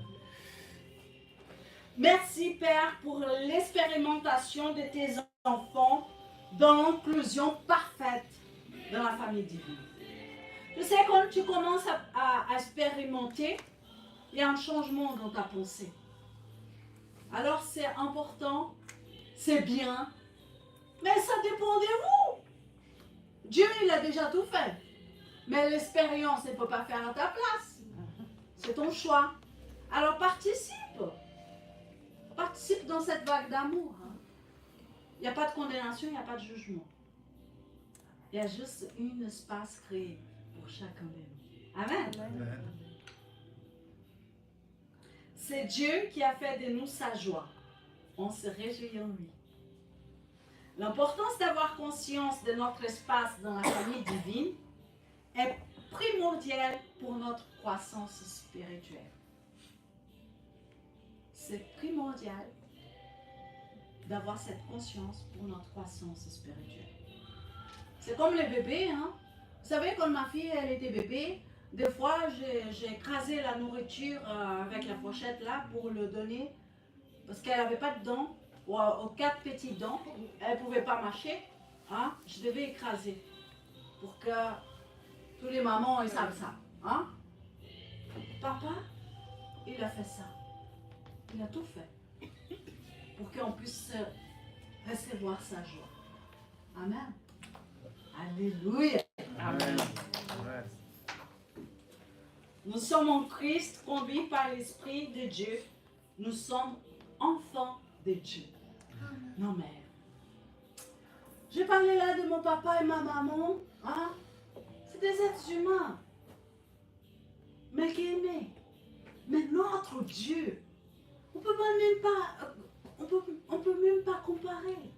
Merci Père pour l'expérimentation de tes enfants dans l'inclusion parfaite dans la famille divine. Tu sais, quand tu commences à expérimenter, il y a un changement dans ta pensée. Alors c'est important, c'est bien, mais ça dépend de vous. Dieu, il a déjà tout fait. Mais l'expérience, il ne peut pas faire à ta place. C'est ton choix. Alors participe. Participe dans cette vague d'amour. Il n'y a pas de condamnation, il n'y a pas de jugement. Il y a juste un espace créé pour chacun de nous. Amen. Amen. C'est Dieu qui a fait de nous sa joie. On se réjouit en lui. L'importance d'avoir conscience de notre espace dans la famille divine est primordiale pour notre croissance spirituelle. C'est primordial d'avoir cette conscience pour notre croissance spirituelle. C'est comme les bébés, hein? Vous savez, quand ma fille elle était bébé, des fois j'ai écrasé la nourriture avec la fourchette là pour le donner parce qu'elle n'avait pas de dents, aux 4 petits dents, elle ne pouvait pas marcher, hein? Je devais écraser pour que tous les mamans ils savent ça. Hein? Papa, il a fait ça. Il a tout fait pour qu'on puisse recevoir sa joie. Amen. Alléluia. Amen. Amen. Nous sommes en Christ, conduits par l'Esprit de Dieu. Nous sommes enfants de Dieu. Non mais, je parlais là de mon papa et ma maman. Hein? C'est des êtres humains. Mais qui aimés. Mais notre Dieu, on peut même pas comparer.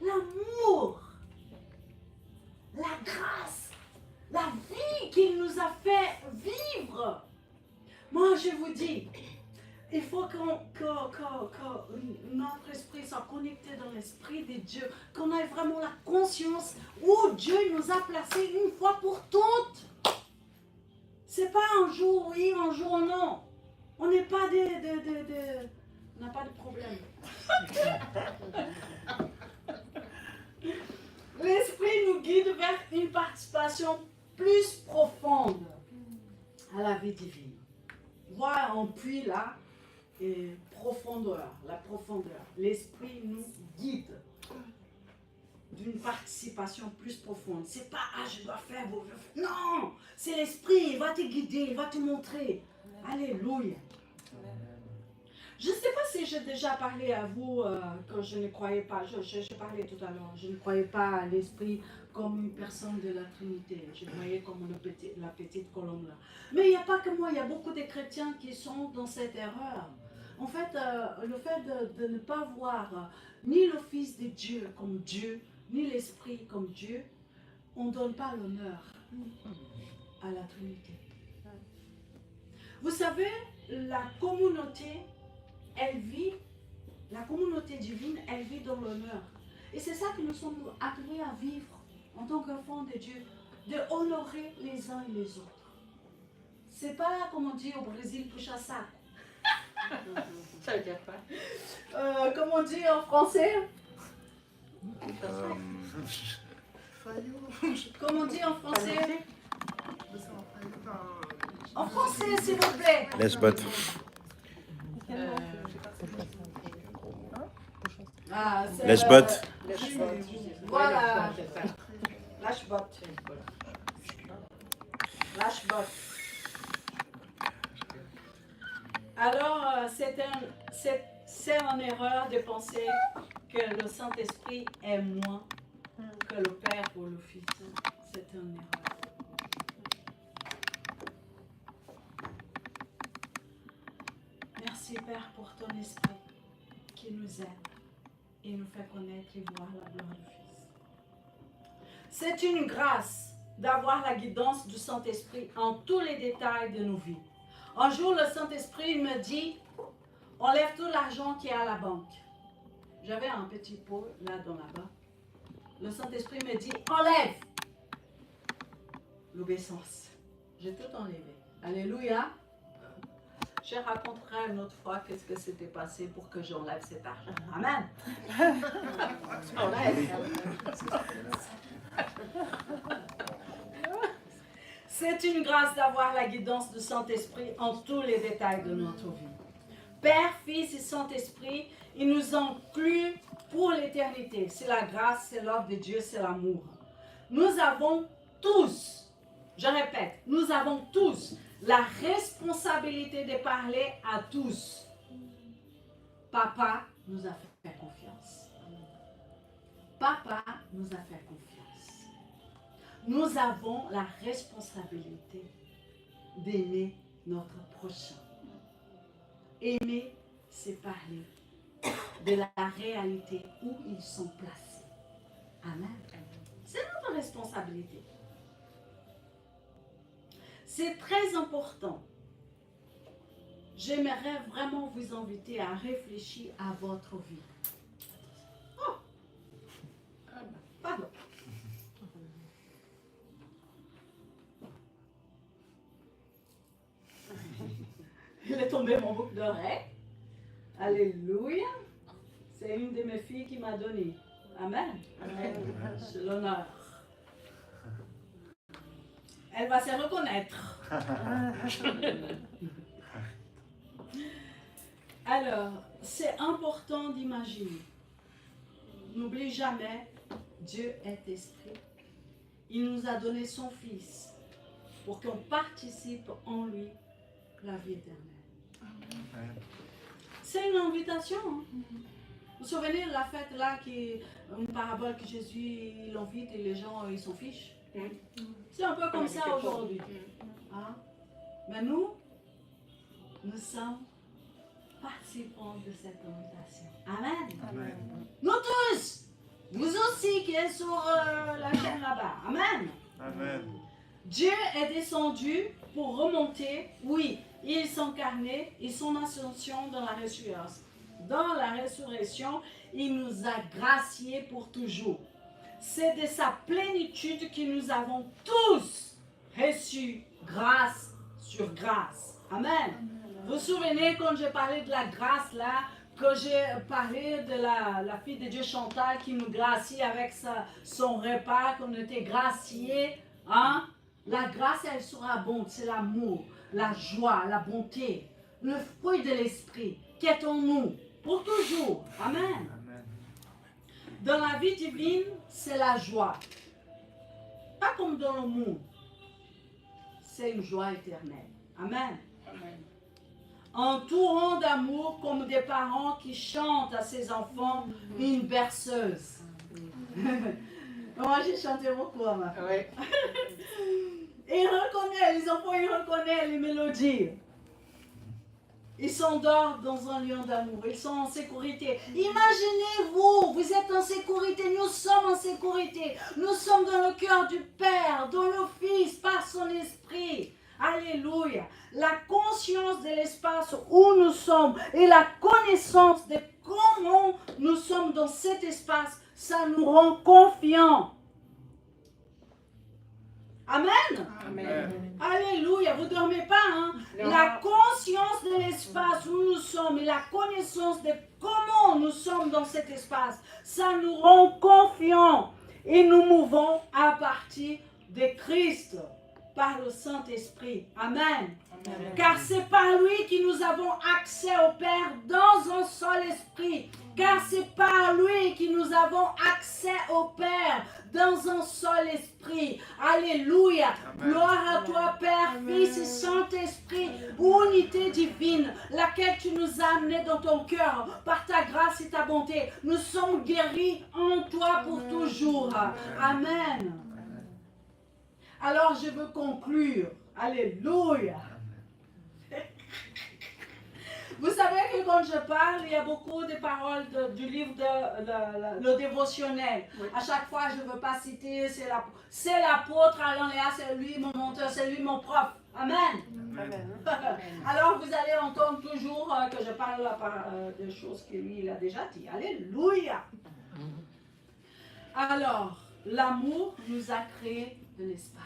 L'amour, la grâce, la vie qu'il nous a fait vivre. Moi, je vous dis, il faut que notre esprit soit connecté dans l'esprit de Dieu, qu'on ait vraiment la conscience où Dieu nous a placés une fois pour toutes. C'est pas un jour oui, un jour non. On n'est pas on n'a pas de problème. L'esprit nous guide vers une participation plus profonde à la vie divine. Voir un puits là, et profondeur, la profondeur. L'esprit nous guide d'une participation plus profonde. C'est pas je dois faire, non, c'est l'esprit, il va te guider, il va te montrer. Alléluia. Je ne sais pas si j'ai déjà parlé à vous quand je ne croyais pas, je parlais tout à l'heure, je ne croyais pas à l'esprit comme une personne de la Trinité. Je voyais comme la petite colombe là. Mais il n'y a pas que moi, il y a beaucoup de chrétiens qui sont dans cette erreur. En fait, le fait de ne pas voir ni le Fils de Dieu comme Dieu, ni l'Esprit comme Dieu, on ne donne pas l'honneur à la Trinité. Vous savez, la communauté, elle vit, la communauté divine, elle vit dans l'honneur. Et c'est ça que nous sommes appelés à vivre en tant qu'enfants de Dieu, de honorer les uns et les autres. C'est pas, comme on dit au Brésil, puxa saco. Ça veut dire quoi? Comme on dit en français, comme on dit en français, en français s'il vous plaît. Lesbot. Ah, c'est Lesbot. Voilà. Lâche-bot. Lâche-bot. Alors, c'est une erreur de penser que le Saint-Esprit est moins que le Père ou le Fils. C'est une erreur. Merci Père pour ton esprit qui nous aide et nous fait connaître et voir la gloire du Fils. C'est une grâce d'avoir la guidance du Saint-Esprit en tous les détails de nos vies. Un jour, le Saint-Esprit me dit, enlève tout l'argent qui est à la banque. J'avais un petit pot là-bas. Le Saint-Esprit me dit, enlève. L'obéissance. J'ai tout enlevé. Alléluia. Je raconterai une autre fois qu'est-ce que s'était passé pour que j'enlève cet argent. Amen. C'est une grâce d'avoir la guidance du Saint-Esprit en tous les détails de notre vie. Père, Fils et Saint-Esprit, il nous inclut pour l'éternité. C'est la grâce, c'est l'œuvre de Dieu, c'est l'amour. Nous avons tous, je répète, nous avons tous la responsabilité de parler à tous. Papa nous a fait confiance. Papa nous a fait confiance. Nous avons la responsabilité d'aimer notre prochain. Aimer, c'est parler de la réalité où ils sont placés. Amen. C'est notre responsabilité. C'est très important. J'aimerais vraiment vous inviter à réfléchir à votre vie. Oh! Pardon. Il est tombé mon boucle d'oreille. Alléluia. C'est une de mes filles qui m'a donné. Amen. Amen. C'est l'honneur. Elle va se reconnaître. Alors, c'est important d'imaginer. N'oublie jamais, Dieu est esprit. Il nous a donné son Fils pour qu'on participe en lui la vie éternelle. Amen. C'est une invitation. Hein? Vous vous souvenez de la fête là, une parabole que Jésus l'invite et les gens ils s'en fichent? C'est un peu comme ça aujourd'hui. Hein? Mais nous sommes participants de cette invitation. Amen. Amen. Nous tous, vous aussi qui êtes sur la chaîne là-bas. Amen. Amen. Dieu est descendu pour remonter, oui, il s'incarnait et son ascension dans la résurrection. Dans la résurrection, il nous a graciés pour toujours. C'est de sa plénitude que nous avons tous reçu grâce sur grâce. Amen. Vous vous souvenez quand j'ai parlé de la grâce là, que j'ai parlé de la fille de Dieu Chantal qui nous gracie avec son repas, qu'on était graciés. Hein? La grâce, elle sera bonne, c'est l'amour, la joie, la bonté, le fruit de l'esprit qui est en nous pour toujours. Amen. Amen. Dans la vie divine, c'est la joie. Pas comme dans le monde. C'est une joie éternelle. Amen. Amen. Entourant d'amour comme des parents qui chantent à ses enfants une berceuse. Moi, j'ai chanté beaucoup à ma fille. Ouais. Ils reconnaissent, les enfants, ils reconnaissent les mélodies. Ils s'endorment dans un lieu d'amour. Ils sont en sécurité. Imaginez-vous, vous êtes en sécurité. Nous sommes en sécurité. Nous sommes dans le cœur du Père, dans le Fils, par son Esprit. Alléluia. La conscience de l'espace où nous sommes et la connaissance de comment nous sommes dans cet espace, ça nous rend confiants. Amen. Amen. Alléluia. Vous ne dormez pas, hein? La conscience de l'espace où nous sommes et la connaissance de comment nous sommes dans cet espace, ça nous rend confiants. Et nous mouvons à partir de Christ, par le Saint-Esprit. Amen. Amen. Car c'est par lui que nous avons accès au Père dans un seul esprit. Car c'est par lui que nous avons accès au Père dans un seul esprit. Alléluia. Amen. Gloire à toi, Père, Amen. Fils et Saint-Esprit, unité divine, laquelle tu nous as amenés dans ton cœur par ta grâce et ta bonté. Nous sommes guéris en toi pour Amen. Toujours. Amen. Alors je veux conclure. Alléluia. Vous savez que que quand je parle, il y a beaucoup de paroles du livre de le dévotionnel. Oui. À chaque fois, je ne veux pas citer, c'est l'apôtre Alain Léa, c'est lui mon mentor, c'est lui mon prof. Amen. Amen. Alors, vous allez entendre toujours que je parle de choses que lui, il a déjà dit. Alléluia. Alors, l'amour nous a créé de l'espace.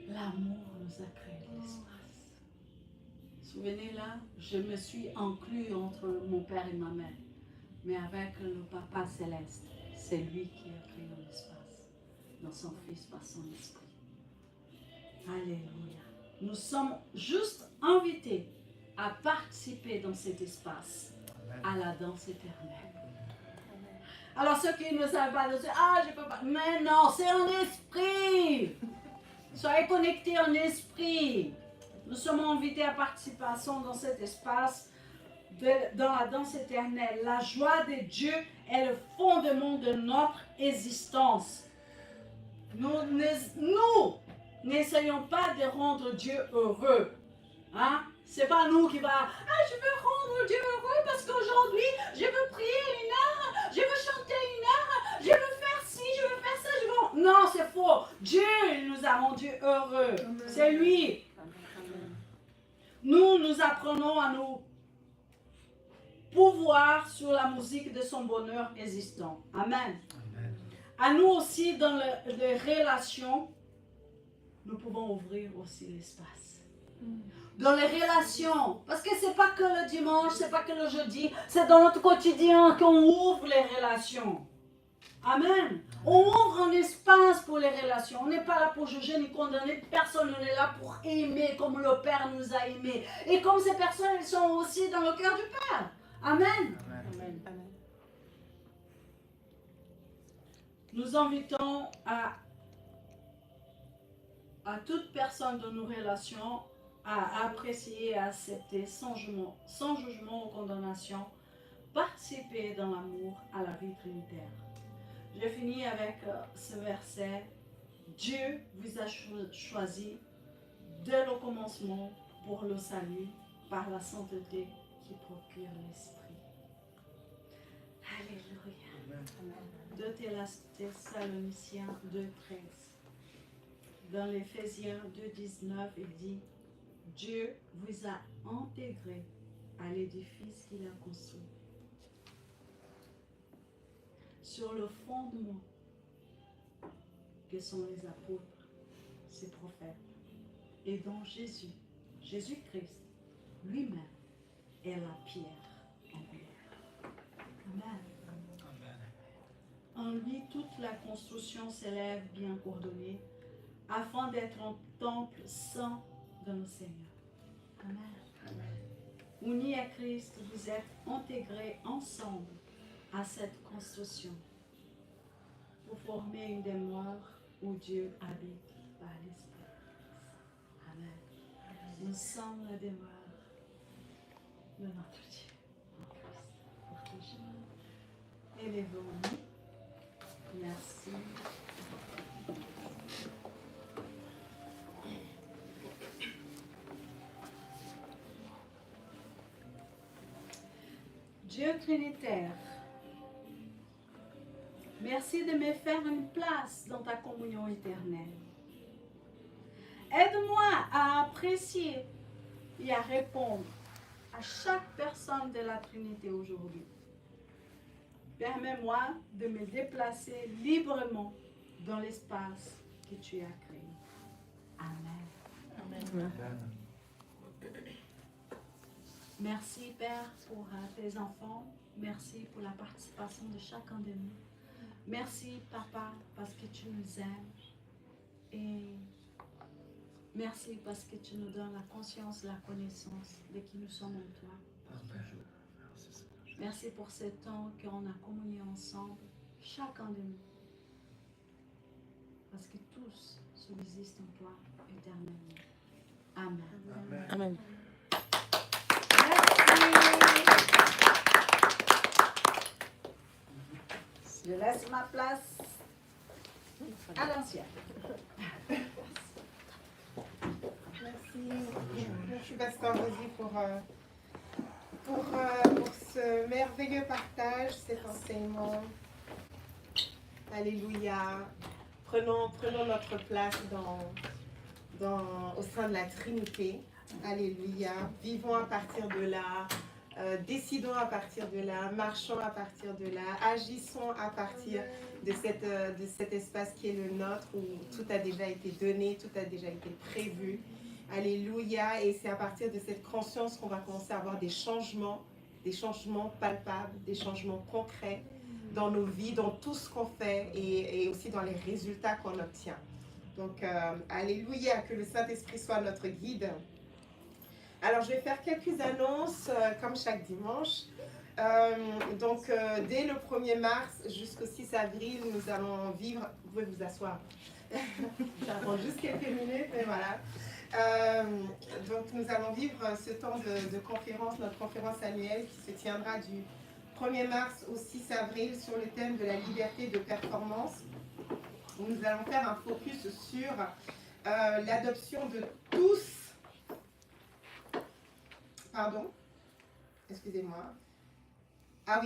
L'amour nous a créé de l'espace. Souvenez-là, je me suis inclus entre mon père et ma mère. Mais avec le Papa Céleste, c'est lui qui a créé l'espace dans son Fils par son esprit. Alléluia. Nous sommes juste invités à participer dans cet espace, à la danse éternelle. Alors ceux qui ne savent pas, disent, ah, je peux pas. Mais non, c'est un esprit. Soyez connectés en esprit. Nous sommes invités à participation dans cet espace, dans la danse éternelle. La joie de Dieu est le fondement de notre existence. Nous n'essayons pas de rendre Dieu heureux. Hein? C'est pas nous qui va, je veux rendre Dieu heureux parce qu'aujourd'hui, je veux prier une heure, je veux chanter une heure, je veux faire ci, je veux faire ça, je veux... Non, c'est faux. Dieu nous a rendus heureux. C'est lui. Nous apprenons à nous pouvoir sur la musique de son bonheur existant. Amen. Amen. À nous aussi, dans les relations, nous pouvons ouvrir aussi l'espace. Dans les relations, parce que c'est pas que le dimanche, c'est pas que le jeudi, c'est dans notre quotidien qu'on ouvre les relations. Amen. On ouvre un espace pour les relations. On n'est pas là pour juger ni condamner personne. On est là pour aimer comme le Père nous a aimés. Et comme ces personnes, elles sont aussi dans le cœur du Père. Amen. Amen. Amen. Nous invitons à toute personne de nos relations à apprécier et à accepter sans jugement ou condamnation, participer dans l'amour à la vie trinitaire. Je finis avec ce verset. Dieu vous a choisi dès le commencement pour le salut par la sainteté qui procure l'esprit. Alléluia. 2 Thessaloniciens 2,13. Dans l'Éphésiens 2,19, il dit Dieu vous a intégré à l'édifice qu'il a construit sur le fondement que sont les apôtres, ces prophètes, et dont Jésus-Christ lui-même est la pierre angulaire. Amen. En lui, toute la construction s'élève bien coordonnée afin d'être un temple saint de nos Seigneurs. Amen. Unis à Christ, vous êtes intégrés ensemble à cette construction pour former une demeure où Dieu habite par l'Esprit. Amen. Nous sommes la demeure de notre Dieu en Christ pour toujours. Élevons-nous. Merci. Dieu Trinitaire, merci de me faire une place dans ta communion éternelle. Aide-moi à apprécier et à répondre à chaque personne de la Trinité aujourd'hui. Permets-moi de me déplacer librement dans l'espace que tu as créé. Amen. Amen. Merci Père pour tes enfants. Merci pour la participation de chacun de nous. Merci Papa parce que tu nous aimes. Et merci parce que tu nous donnes la conscience, la connaissance de qui nous sommes en toi. Merci pour ce temps qu'on a communié ensemble, chacun de nous. Parce que tous subsistent en toi éternellement. Amen. Amen. Je laisse ma place à l'ancien. Merci. Merci Pasteur Rosie pour pour ce merveilleux partage, cet enseignement. Alléluia. Prenons notre place au sein de la Trinité. Alléluia. Vivons à partir de là. Décidons à partir de là. Marchons à partir de là. Agissons à partir de cet espace qui est le nôtre où tout a déjà été donné, tout a déjà été prévu. Alléluia. Et c'est à partir de cette conscience qu'on va commencer à avoir des changements palpables, des changements concrets dans nos vies, dans tout ce qu'on fait et aussi dans les résultats qu'on obtient. Donc, alléluia, que le Saint-Esprit soit notre guide. Alors, je vais faire quelques annonces, comme chaque dimanche. Dès le 1er mars jusqu'au 6 avril, nous allons vivre... Vous pouvez vous asseoir. Ça prend juste quelques minutes, mais voilà. Donc, nous allons vivre ce temps de conférence, notre conférence annuelle qui se tiendra du 1er mars au 6 avril sur le thème de la liberté de performance. Nous allons faire un focus sur l'adoption de tous,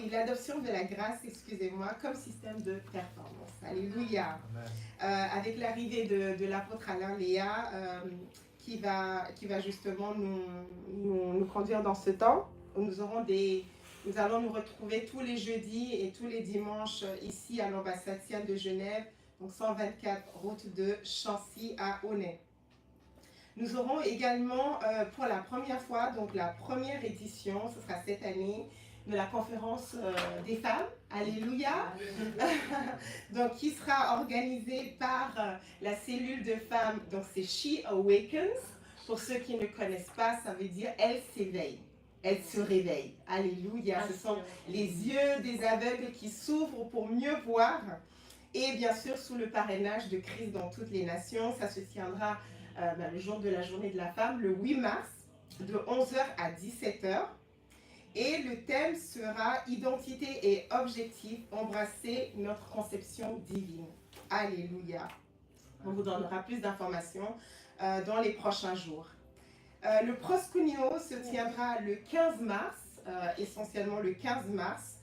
l'adoption de la grâce, comme système de performance. Alléluia. Avec l'arrivée de l'apôtre Alain Léa, qui va justement nous conduire dans ce temps, où nous allons nous retrouver tous les jeudis et tous les dimanches ici à l'ambassade Sienne de Genève, donc 124 route de Chancy à Aulnay. Nous aurons également pour la première fois, donc la première édition, ce sera cette année, de la conférence des femmes, Alléluia, donc qui sera organisée par la cellule de femmes, donc c'est She Awakens. Pour ceux qui ne connaissent pas, ça veut dire elle s'éveille. Elle se réveille. Alléluia. Ce sont les yeux des aveugles qui s'ouvrent pour mieux voir. Et bien sûr, sous le parrainage de Christ dans toutes les nations, ça se tiendra le jour de la journée de la femme, le 8 mars, de 11h à 17h. Et le thème sera identité et objectif, embrasser notre conception divine. Alléluia. On vous donnera plus d'informations dans les prochains jours. Le proskuneo se tiendra le 15 mars, essentiellement le 15 mars.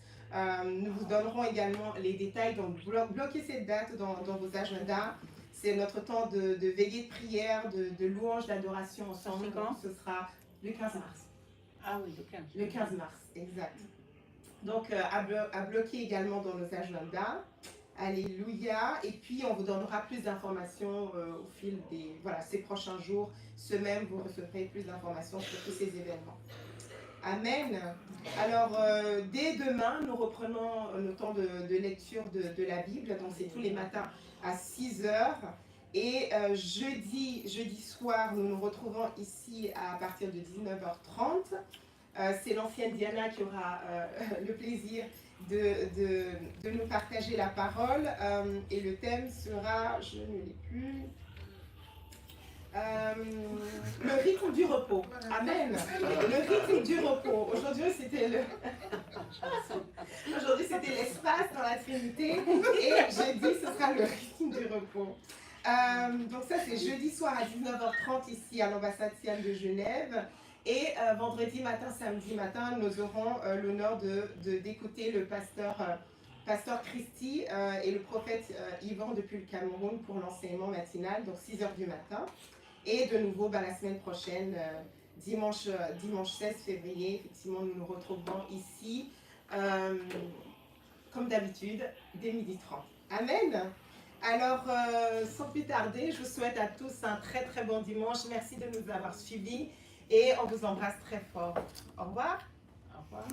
Nous vous donnerons également les détails, donc bloquez cette date dans vos agendas. C'est notre temps de veillée de prière, de louange, d'adoration ensemble. Ce sera le 15 mars. Ah oui, le 15. Le 15 mars, exact. Donc, à bloquer également dans nos agendas. Alléluia. Et puis, on vous donnera plus d'informations au fil des ces prochains jours, semaines, vous recevrez plus d'informations sur tous ces événements. Amen. Alors, dès demain, nous reprenons nos temps de lecture de la Bible. Donc, c'est tous les matins à 6h. Et jeudi soir, nous nous retrouvons ici à partir de 19h30. C'est l'ancienne Diana qui aura le plaisir de nous partager la parole. Et le thème sera, je ne l'ai plus, le rythme du repos. Amen. Le rythme du repos. Aujourd'hui, c'était l'espace dans la Trinité. Et jeudi, ce sera le rythme du repos. Donc ça, c'est jeudi soir à 19h30 ici à l'ambassade Sienne de Genève. Et vendredi matin, samedi matin, nous aurons l'honneur d'écouter le pasteur Christy et le prophète Yvan depuis le Cameroun pour l'enseignement matinal, donc 6h du matin. Et de nouveau, la semaine prochaine, dimanche 16 février, effectivement, nous nous retrouverons ici, comme d'habitude, dès 12h30. Amen. Alors, sans plus tarder, je vous souhaite à tous un très très bon dimanche. Merci de nous avoir suivis et on vous embrasse très fort. Au revoir. Au revoir.